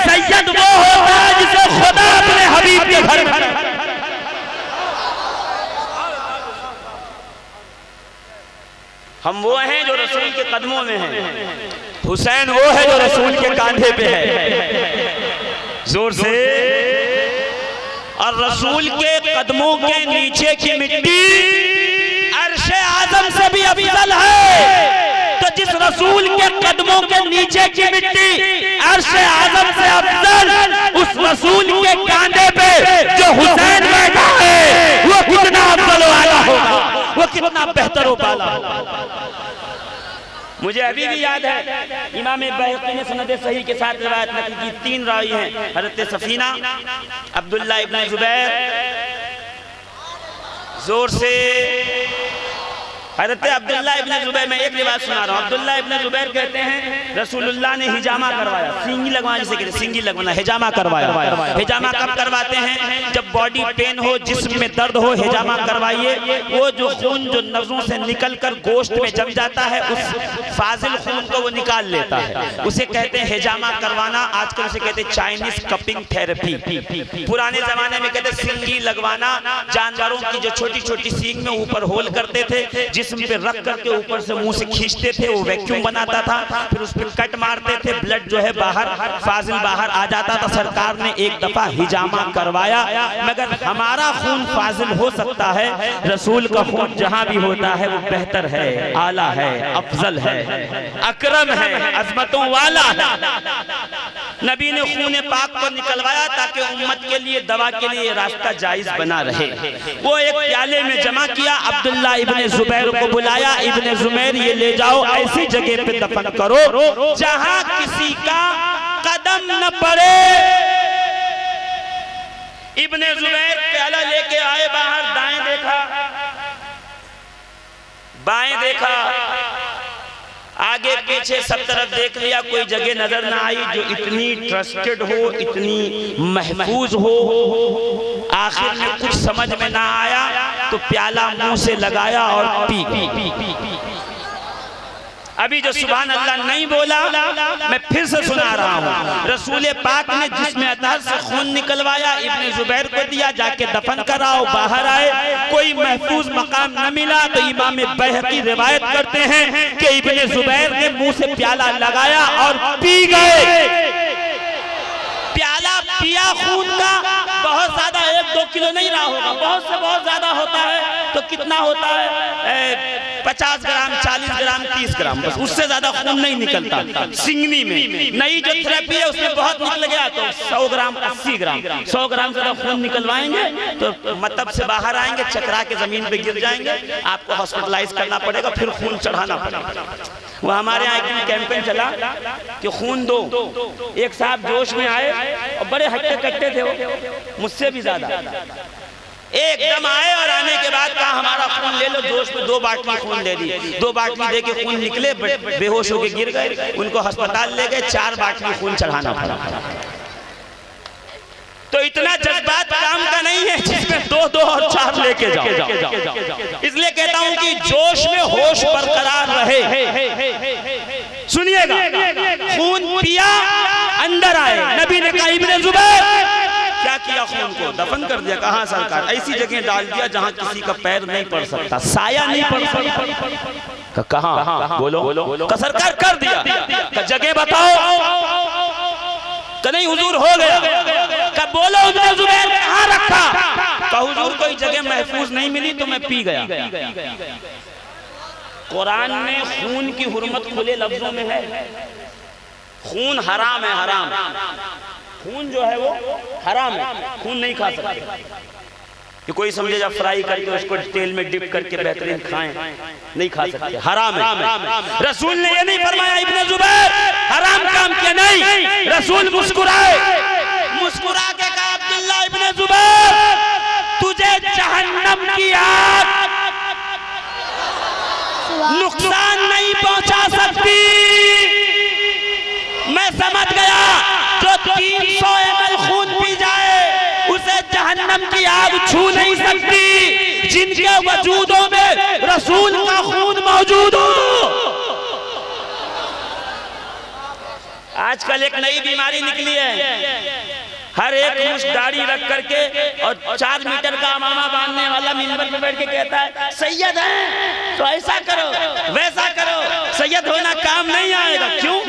सैयद वो होता है जिसे खुदा अपने हबीब के घर में। हम वो हैं जो रसूल के कदमों में हैं, हुसैन वो है जो रसूल के कांधे पे है। जोर से। और रसूल के कदमों के नीचे की मिट्टी अर्शे आजम से भी अफजल है। तो जिस रसूल के कदमों के नीचे की मिट्टी अर्शे आजम से अफजल, उस रसूल के कांधे पे जो हुसैन बैठा है वो कितना अफजल वाला होगा, वो कितना बेहतर हो पाला। मुझे अभी भी याद है, इमाम बैहक़ी ने सनद सही के साथ रिवायत नकल की। 3 रावी हैं, हज़रत सफीना, अब्दुल्ला इब्न जुबैर, जोर से हज़रत अब्दुल्लाह इब्न ज़ुबैर, मैं एक रिवायत सुना रहा हूँ। अब्दुल्लाह इब्न ज़ुबैर कहते हैं रसूलुल्लाह ने हिजामा करवाया, सींगी लगवाने, जिसे कहते हैं सींगी लगवाना, हिजामा करवाया। हिजामा कब करवाते हैं? जब बॉडी पेन हो, जिस्म में दर्द हो, हिजामा करवाइए। वो जो खून जो नसों से निकलकर गोश्त में जम जाता है, उस फाजिल खून को वो निकाल लेता है, उसे कहते हैं हिजामा करवाना। आजकल उसे कहते हैं चाइनीज कपिंग थेरेपी। पुराने जमाने में कहते सींगी लगवाना, जानवरों की जो छोटी छोटी सींग में ऊपर होल करते थे, जिस्म पे रख करके ऊपर से मुंह से खींचते थे, वो वैक्यूम बनाता था, फिर उस पर कट मारते थे, ब्लड जो है बाहर, फाजिल बाहर आ जाता था। सरकार ने एक दफा हिजामा करवाया। मगर हमारा खून फाजिल हो सकता है, रसूल का खून जहां भी होता है वो बेहतर है, आला है, अफजल है, अकरम है, अजमतों वाला है। नबी ने खून पाक को निकलवाया ताकि उम्मत के लिए, दवा के लिए रास्ता जायज बना रहे। वो एक प्याले में जमा किया, अब्दुल्लाह इब्ने ज़ुबैर को बुलाया, इब्ने ज़ुबैर ये ले जाओ, ऐसी जगह पे दफन करो जहां किसी का कदम न पड़े। इब्ने ज़ुबैर प्याला लेके आए बाहर, दाएं देखा, बाएं देखा, आगे पीछे सब तरफ देख लिया, कोई जगह नजर ना आई जो इतनी ट्रस्टेड हो, इतनी महफूज हो। आखिर में कुछ समझ में ना आया तो प्याला मुंह से लगाया और पी। अभी जो सुभान अल्लाह नहीं बोला, मैं फिर से सुना रहा हूँ। रसूल पाक ने जिसमें अतहर से खून निकलवाया, इब्ने ज़ुबैर को दिया, जाके दफन कराओ। बाहर आए, कोई महफूज मकाम न मिला तो इमाम बैहक़ी रिवायत करते हैं कि इब्ने ज़ुबैर ने मुंह से प्याला लगाया और पी गए। प्याला पिया खून का, बहुत ज्यादा 1-2 किलो नहीं रहा होगा, बहुत से बहुत ज्यादा होता है। तो कितना होता है? 50 ग्राम, 40 ग्राम, 30 ग्राम, बस उससे ज्यादा खून नहीं निकलता। सिंगनी में नई जो थेरेपी है उसमें बहुत निकल गया तो 100 ग्राम, 80 ग्राम, 100 ग्राम ज्यादा खून निकलवाएंगे तो मतलब से बाहर आएंगे, चकरा के जमीन पे गिर जाएंगे, आपको हॉस्पिटलाइज करना पड़ेगा, फिर खून चढ़ाना पड़ेगा। वो हमारे यहाँ एक दिन कैंपेन चला कि खून दो। एक साहब जोश में आए और बड़े हट्टे कट्टे थे, वो मुझसे भी ज्यादा, एकदम आए और आने के बाद कहा हमारा खून ले लो। जोश में 2 बाटली खून दे दी, 2 बाटली दे के खून निकले, बेहोश होके गिर गए, उनको अस्पताल ले गए, 4 बाटली खून चढ़ाना पड़ा। तो इतना जज्बात काम का नहीं है जिसमें 2-2 और 4 लेके जाओ। इसलिए कहता हूं कि जोश में होश बरकरार रहे। सुनिएगा, खून पिया, अंदर आए, नबी ने कहा इब्ने ज़ुबैर क्या किया? खून को दफन कर दिया। कहां सरकार? ऐसी जगह डाल दिया जहां किसी का पैर नहीं पड़ सकता, साया नहीं पड़ सकता। कहां? बोलो। का सरकार कर दिया। का जगह बताओ। का नहीं हुजूर हो गया। का बोलो इब्ने ज़ुबैर कहां रखा? का हुजूर कोई जगह महफूज नहीं मिली तो मैं पी गया। कुरान में खून की हुर्मत खुले लफ्जों में है। खून हराम है, हराम। खून जो है वो हराम है, खून नहीं खा सकते। कि कोई समझे जब फ्राई करके उसको तेल में डिप करके बेहतरीन खाएं, नहीं खा सकते, हराम है। रसूल ने ये नहीं फरमाया इब्ने ज़ुबैर हराम काम किया, नहीं। रसूल मुस्कुराए, मुस्कुरा के कहा अब्दुल्लाह इब्ने ज़ुबैर तुझे जहन्नम की आग नुकसान नहीं पहुंचा सकती। मैं समझ गया जो 300 ml खून पी जाए उसे जहन्नम की आग छू नहीं सकती, जिनके वजूदों में रसूल का खून मौजूद हो। आजकल एक नई बीमारी निकली है, हर एक मुश्त दाढ़ी रख करके और 4 मीटर का अमामा बांधने वाला मिंबर पे बैठ के कहता है सैयद है तो ऐसा करो वैसा करो। सैयद होना काम नहीं आएगा। क्यों?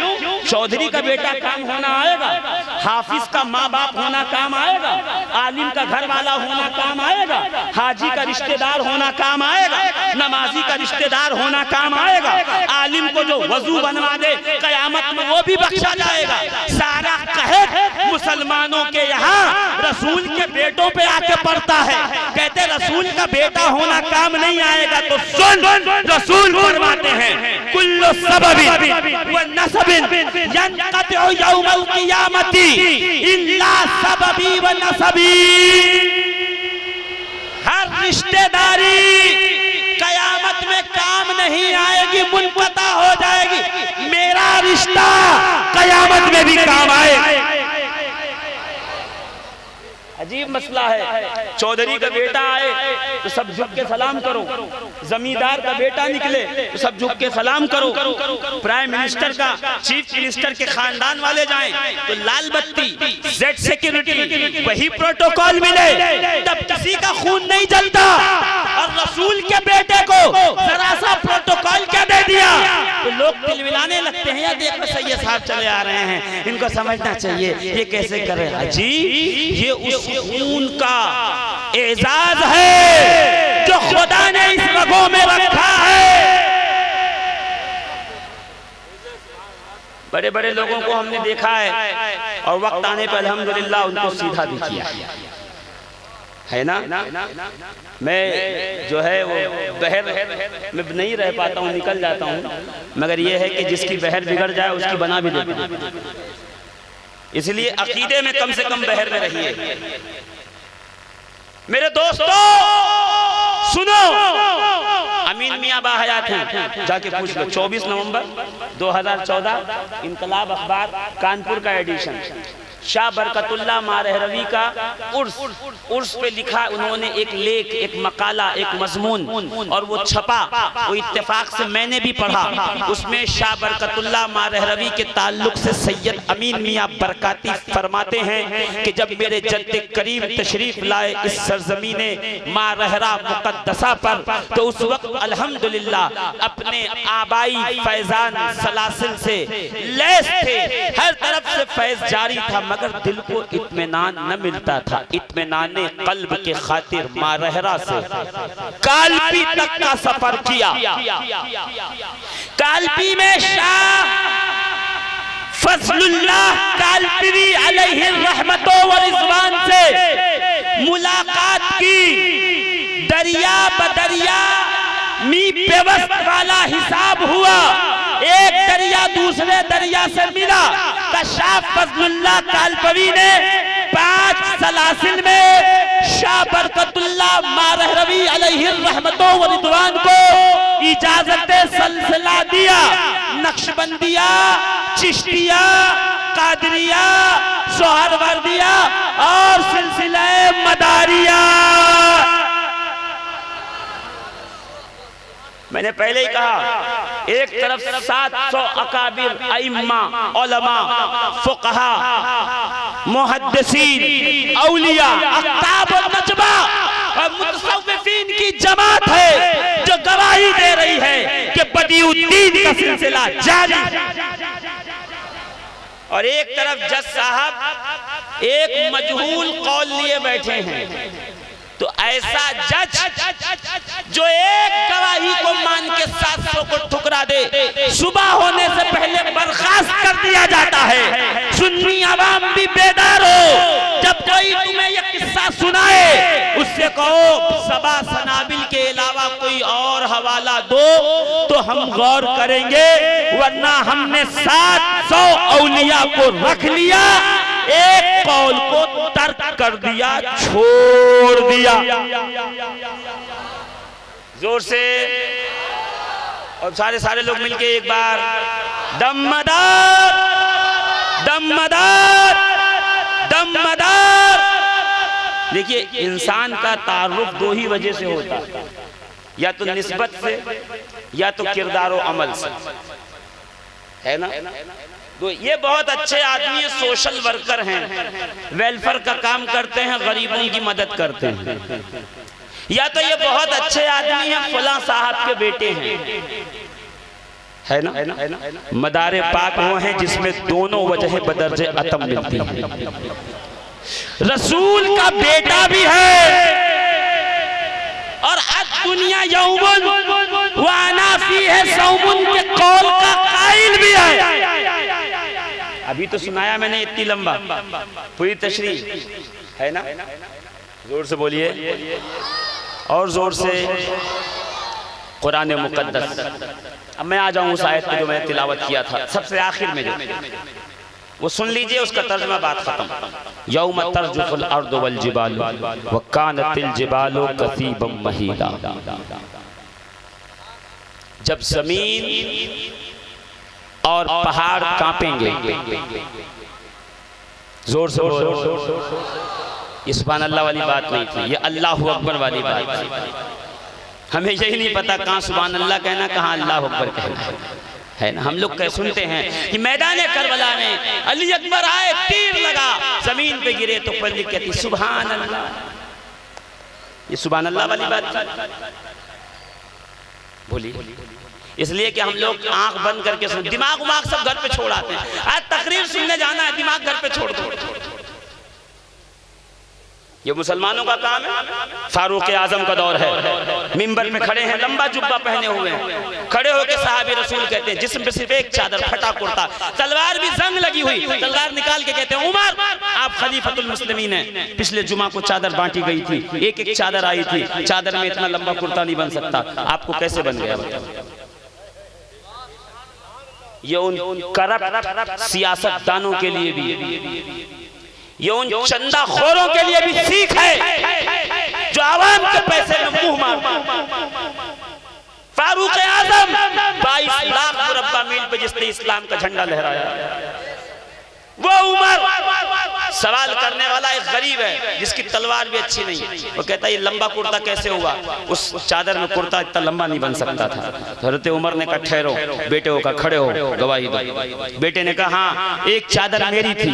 चौधरी का बेटा काम होना आएगा, हाफिज का माँ बाप होना काम आएगा, आलिम का घर वाला होना काम आएगा, हाजी का रिश्तेदार होना काम आएगा, नमाजी का रिश्तेदार होना काम आएगा, आलिम को जो वजू बनवा दे कयामत में वो भी बख्शा जाएगा। सारा कहर मुसलमानों के यहाँ रसूल के बेटों पे आके पड़ता है। कहते रसूल का बेटा होना काम नहीं आएगा तो सुन, रसूल फरमाते हैं कुल्लु सबबिन व नसबिन यनक़तिउ यौमल क़ियामती इल्ला सबबी व नसबी। हर रिश्तेदारी कयामत में काम नहीं आएगी, मुनक़ता हो जाएगी। मेरा रिश्ता कयामत में भी काम आए। अजीब मसला है। चौधरी का बेटा आए तो सब झुक के सलाम करो, जमींदार का बेटा निकले तो सब झुक के सलाम करो, प्राइम मिनिस्टर का, चीफ मिनिस्टर के खानदान वाले जाएं तो लाल बत्ती, जेड सिक्योरिटी, वही प्रोटोकॉल मिले, तब किसी का खून नहीं जलता। और रसूल के बेटे को जरा सा प्रोटोकॉल क्या दे दिया तो लोग तिलमिलाने लगते हैं। यार देखो सैयद साहब चले आ रहे हैं, इनको समझना चाहिए, ये कैसे करे। अजी ये उस खून का एजाज है जो खुदा ने इस रगों में रखा है। बड़े बड़े लोगों को हमने देखा है और वक्त आने पर अल्हम्दुलिल्लाह उनको सीधा भी किया है ना। मैं जो है वो बहर में नहीं रह पाता हूँ, निकल जाता हूँ, मगर ये है कि जिसकी बहर बिगड़ जाए उसकी बना भी देता हूँ। इसलिए अकीदे में कम से कम बहर में रहिए। मेरे दोस्तों सुनो, अमीन मियां बाहयात हैं, जाके पूछ लो। 24 नवंबर 2014 इनकलाब अखबार कानपुर का एडिशन, शाह बरकतुल्लाह मारहरवी का उर्स पे लिखा उन्होंने एक लेख, एक मकाला, एक मजमून, और वो छपा, वो इत्तेफाक से मैंने भी पढ़ा। उसमें शाह बरकतुल्लाह मारहरवी के ताल्लुक से सैयद अमीन मियां बरकाती फरमाते हैं कि जब मेरे जद्द करीम तशरीफ लाए इस सरजमीने मारहरा मुकद्दसा पर, तो उस वक्त अल्हम्दुलिल्लाह अपने आबाई फैजान सलासिल से लैस थे, हर तरफ से फैज जारी था, मगर दिल को इत्मीनान न मिलता था। इत्मीनाने कल्ब के खातिर मारहरा से कालपी तक का सफर किया। कालपी में शाह फजलुल्लाह कालपी अलैहि रहमतो व रिज़वान से मुलाकात की। दरिया बदरिया मी पेवस्त वाला हिसाब हुआ, एक दरिया दूसरे दरिया से मिला। शाह फजलुल्लाह कालपवी ने 5 सलासिल में शाह बरकतुल्लाह मारहरवी अलैहि रहमतो व रिज़वान को इजाजत सलसिला दिया। नक्शबंदिया, चिश्तिया, कादरिया, सोहरवर्दिया और सिलसिला मदारिया। मैंने पहले ही कहा, एक तरफ 700 अकाबिर अइम्मा, उलमा, फुक़हा, मुहद्दिसीन, औलिया, अक़ताब और नजबा और मुतसव्विफ़ीन की जमात है जो गवाही दे रही है कि बदीउद्दीन का सिलसिला जारी। और एक तरफ जज साहब एक मजहूल कौल लिए बैठे हैं। तो ऐसा जज जो एक गवाही को मान के 700 को ठुकरा दे, सुबह होने से पहले बर्खास्त कर दिया जाता है। सुन्नी आवाम भी बेदार हो, जब कोई तुम्हें यह किस्सा सुनाए उससे कहो सबा सनाबिल के अलावा कोई और हवाला दो तो हम गौर करेंगे, वरना हमने 700 औलिया को रख लिया, एक कौल को तर्क कर दिया, छोड़ दिया। जोर से और सारे लोग मिलके एक बार दम्मदार दम्मदार दम्मदार। देखिए, इंसान का तारुफ 2 ही वजह से होता है, या तो निस्बत से या तो किरदार और अमल से, है ना। तो ये बहुत अच्छे आदमी हैं, सोशल वर्कर हैं, वेलफेयर का काम करते हैं, गरीबों की मदद करते हैं। या तो ये बहुत अच्छे आदमी हैं, फलां साहब के बेटे हैं, है ना। मदारे पाक वो हैं जिसमें दोनों वजह बदर्जे अतम मिलती है। रसूल का बेटा भी है और दुनिया यौमुन व अनाफी है सौमुन के कौल का कायल भी है। अभी तो सुनाया मैंने इतनी लंबा, पूरी तशरीह है ना। जोर से बोलिए और जोर से कुरान मुकद्दस। अब मैं आ जाऊं उस आयत पे जो मैंने तिलावत किया था सबसे आखिर में, जो वो सुन लीजिए, उसका तर्जुमा बात खत्म। यौम तर्जुफुल अर्दु वल जिबालु व कानतिल जिबालु कसीबम महीदा। जब जमीन और पहाड़ कांपेंगे, जोर से बोलो, ये सुभान अल्लाह वाली बात नहीं थी, ये अल्लाहु अकबर वाली बात थी। हमें यही नहीं पता कहाँ सुभान अल्लाह कहना, कहाँ अल्लाहु अकबर कहना है ना। हम लोग कह सुनते हैं कि मैदान करबला में अली अकबर आए, तीर लगा, जमीन पे गिरे तो पब्लिक कहती सुभान अल्लाह। ये सुभान अल्लाह वाली बात बोली, इसलिए कि हम लोग आंख बंद करके सुन, दिमाग उमाग सब घर पे छोड़ आते हैं। आज तकरीर सुनने जाना है, दिमाग घर पे छोड़ दो। ये मुसलमानों का काम है। फारूक आजम का दौर है, मिंबर पे खड़े हैं, लंबा जुब्बा पहने हुए हैं, खड़े होकर साहबी रसूल कहते हैं, जिस्म पे सिर्फ एक चादर, फटा कुर्ता, तलवार भी जंग लगी हुई, तलवार निकाल के कहते हैं उमर आप खलीफतुल मुस्लिमीन हैं, पिछले जुमा को चादर बांटी गई थी, एक एक चादर आई थी, चादर में इतना लंबा कुर्ता नहीं बन सकता, आपको कैसे बन गया? ये उन करप्ट सियासतदानों के लिए भी, ये उन चंदाखोरों के लिए भी सीख है जो आवाम के पैसे में मुंह मारते। फारूक आजम 22 लाख मुरब्बा मील पे जिसने इस्लाम का झंडा लहराया, वो उमर सवाल करने वाला एक गरीब है जिसकी तलवार भी अच्छी नहीं, वो कहता है ये लंबा कुर्ता कैसे हुआ? उस चादर में कुर्ता इतना लंबा नहीं बन सकता था। हज़रत उमर ने कहा ठहरो, बेटे हो, का खड़े हो, गवाही दो। बेटे ने कहा हाँ, एक चादर मेरी थी,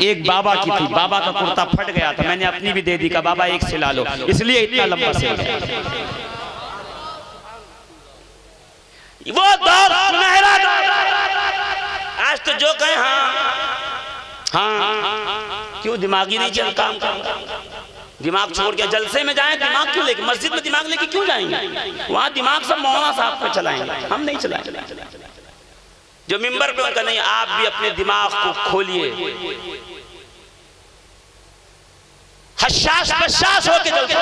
एक बाबा की थी, बाबा का कुर्ता फट गया था, मैंने अपनी भी दे दी, का बाबा एक सिला लो, इसलिए इतना लंबा सिल गया। वो दौर सुनहरा दौर। आज तो जो कहे हाँ, क्यों दिमागी नहीं चल काम कर, दिमाग छोड़ के जलसे में जाएं, दिमाग क्यों लेके, मस्जिद में दिमाग लेके क्यों जाएंगे? वहां दिमाग सब मौलाना साहब पे चलाएंगे, हम नहीं चलाएंगे। जो मिंबर पे उनका नहीं, आप भी अपने दिमाग को खोलिए, हशाश बशाश होके जलसे।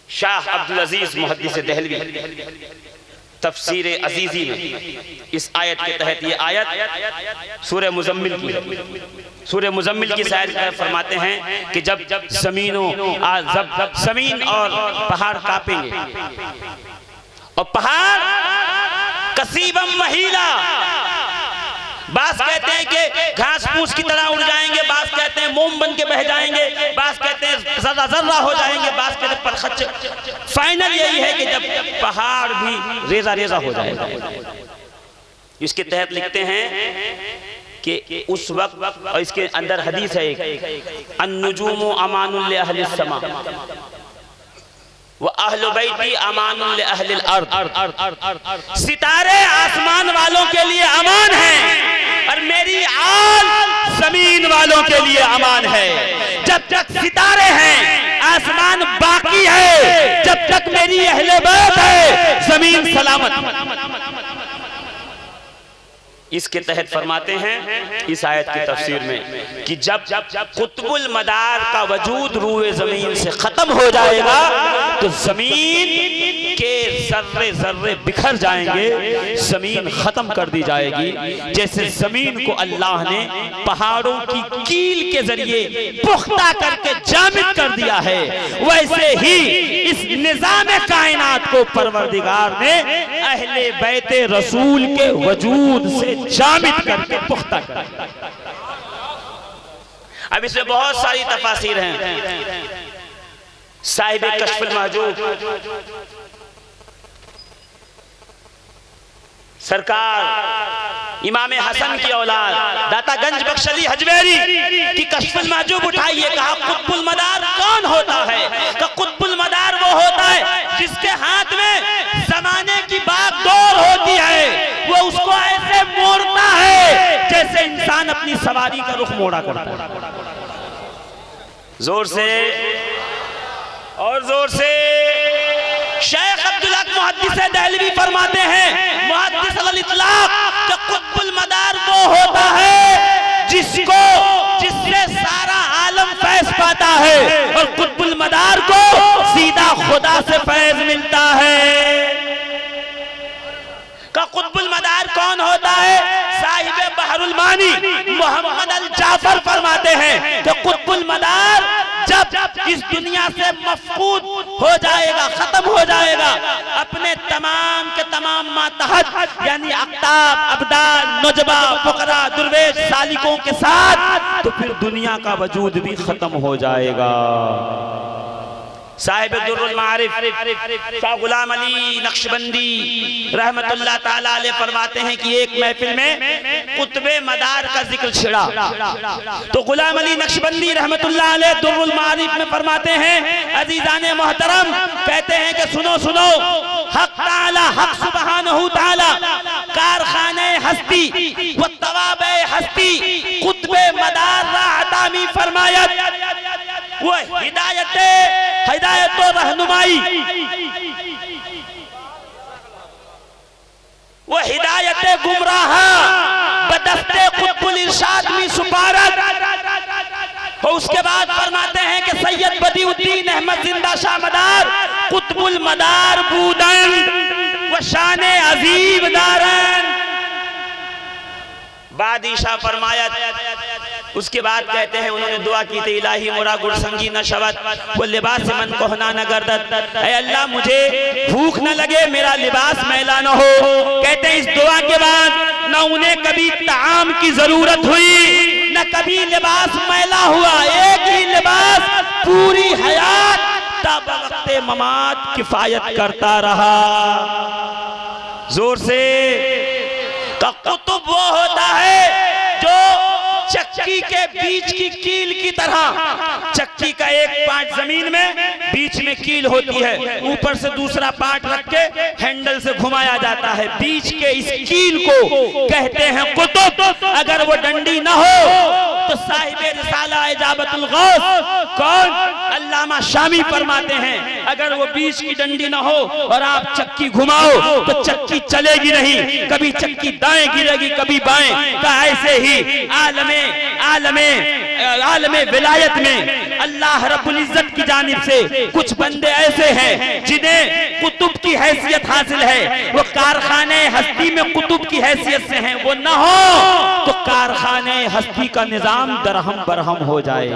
शाह अब्दुल अजीज मुहद्दिस देहलवी तफसीर अजीजी में इस आयत के तहत, ये आयत सूरह मुजम्मिल की, सूरह मुजम्मिल की शायद फरमाते हैं कि जब जमीन और पहाड़ कांपेंगे और पहाड़ कसीबम महिला, बास कहते हैं कि घास फूस की तरह उड़ जाएंगे, बास कहते हैं मोम बन के बह जाएंगे, बास कहते हैं जर्रा जर्रा हो जाएंगे, बास कहते हैं परखच। फाइनल यही है कि जब पहाड़ भी रेजा रेजा हो जाएगा। इसके तहत लिखते हैं कि उस वक्त, और इसके अंदर हदीस है एक, अन्नुजूमु अमानुल अहलिस समा व अहलु बैती अमानुल अहलिल अर्द। सितारे आसमान वालों के लिए अमान है और मेरी आल जमीन वालों के लिए अमान है। जब तक सितारे हैं आसमान बाकी है, जब तक मेरी अहले बैत है जमीन सलामत। इसके तहत फरमाते हैं इस आयत की तफसीर में कि जब कुतुबुल मदार का वजूद रूए जमीन से खत्म हो जाएगा तो जमीन के जर्रे जर्रे बिखर जाएंगे, जमीन खत्म कर दी जाएगी। जैसे जमीन को अल्लाह ने पहाड़ों की कील के जरिए पुख्ता करके जामिद कर दिया है, वैसे ही इस निजाम कायनात को परवरदिगार ने अहले बैते रसूल के वजूद से जामिद करके पुख्ता कर। अब इसमें बहुत सारी तफासीर हैं। साहिब कश्फुल महजूब सरकार इमाम हसन की औलाद दाता गंज बख्शली हजवेरी की कश्फुल महजूब उठाइए, कहा कुतुबुल मदार कौन होता है? कहा कुतुबुल मदार वो होता है जिसके हाथ में जमाने की बात दौर होती है, वो उसको ऐसे मोड़ता है जैसे इंसान अपनी सवारी का रुख मोड़ा करता है। जोर से और जोर से। शेख अब्दुल हक मुहद्दिस देहलवी फरमाते हैं, मुहद्दिस अल इतलाक कि कुतुबुल मदार वो होता है जिससे सारा आलम फैज पाता है और कुतुबुल मदार को सीधा खुदा से फैज मिलता है। का कुतुबुल मदार कौन होता है? साहिब बहरुल मानी मोहम्मद अल जाफर फरमाते हैं कि कुतुबुल मदार जब इस दुनिया से मफकूद हो जाएगा, खत्म हो जाएगा, अपने तमाम के तमाम मातहत यानी अक्ताब, अब्दाल, नुजबा, फुकरा, दुर्वेश, सालिकों के साथ, तो फिर दुनिया का वजूद भी खत्म हो जाएगा। साहिब दुर्रुल मारिफ शाह गुलाम अली नक्शबंदी रहमतुल्लाह ताला अलैह फरमाते हैं कि एक महफिल में कुतबे मदार का जिक्र छिड़ा, तो गुलाम अली नक्शबंदी रहमतुल्लाह अलैह दुर्रुल मारिफ में फरमाते हैं, अजीजाने मोहतरम, कहते हैं कि सुनो सुनो, हक ताला, हक सुब्हानहू ताला कारखाने हस्ती व तवाबे हस्ती कुतबे मदार राहतामी फरमायत, वो हिदायत रहनुमाई, वो हिदायत गुमराह बदस्ते कुतुबुल इरशाद में सुपारत। और उसके बाद फरमाते हैं कि सैयद बदीउद्दीन अहमद जिंदा शाह मदार कुतुबुल मदार बूदन व शाने अजीब दारन। बादशाह फरमाया, उसके बाद कहते हैं उन्होंने दुआ की थी, इलाही मोरा गुरसंगी न शवत वो लिबास मन कोहना न गर्दत, ऐ अल्लाह मुझे भूख न लगे, मेरा लिबास मैला न हो। कहते हैं इस दुआ के बाद न उन्हें कभी ताम की जरूरत हुई न कभी लिबास मैला हुआ, एक ही लिबास पूरी हयात तब वक्त ममात किफायत करता रहा। जोर से का कुतुब वो होता है जो चक्की के बीच की कील की तरह, चक्की का एक पार्ट जमीन में, बीच में कील होती है, ऊपर से दूसरा पार्ट रख के हैंडल से घुमाया जाता है, बीच के इस कील को कहते हैं कुतुब। अगर वो डंडी ना हो तो साहिबे रिसाला इजाबतुल गौस कौन, अल्लामा शामी फरमाते हैं, अगर वो बीच की डंडी ना हो और आप चक्की घुमाओ तो चक्की चलेगी नहीं, कभी चक्की दाएं गिरेगी कभी बाएं। का ऐसे ही आलमे विलायत में अल्लाह रब्बुल इज्जत की जानिब से कुछ बंदे ऐसे हैं जिन्हें कुतुब की हैसियत हासिल है, वो कारखाने हस्ती में कुतुब की हैसियत से हैं, वो ना हो तो कारखाने हस्ती का निजाम दरहम बरहम हो जाए।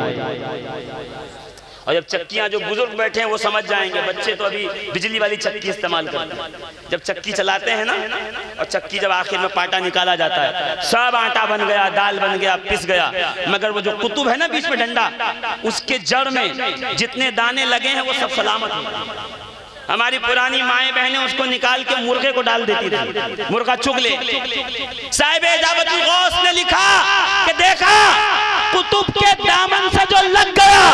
और जब चक्कियां, जो बुजुर्ग बैठे हैं वो समझ जाएंगे, बच्चे तो अभी बिजली वाली चक्की इस्तेमाल करते हैं। जब चक्की चलाते हैं ना, और चक्की जब आखिर में पाटा निकाला जाता है, सब आटा बन गया, दाल बन गया, पिस गया, मगर वो जो कुतुब है ना बीच में डंडा, उसके जड़ में जितने दाने लगे हैं वो सब सलामत हैं। हमारी पुरानी माएँ बहनें उसको निकाल के मुर्गे को डाल देती थी, मुर्गा चुग ले। साहिब इजाबतुल गौस ने लिखा कि देखा कुतुब के दामन से जो लग गया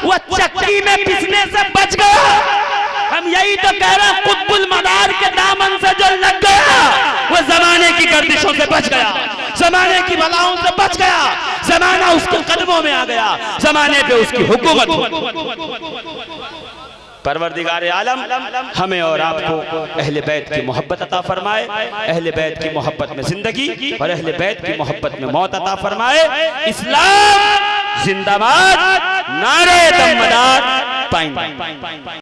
वो चक्की में पिसने से बच गया। हम यही तो कह रहे हैं, कुतुबुल मदार के दामन से जो लग गया वो जमाने की गर्दिशों से बच गया, जमाने की बलाओं से बच गया, जमाना उसके कदमों में आ गया, जमाने पे उसकी हुकूमत। परवरदिगार आलम हमें और आपको अहले बैत की मोहब्बत अता फरमाए, अहले बैत की मोहब्बत में जिंदगी और अहले बैत की मोहब्बत में मौत अता फरमाए। इस्लाम जिंदाबाद, नारे दमदार पाएंगे।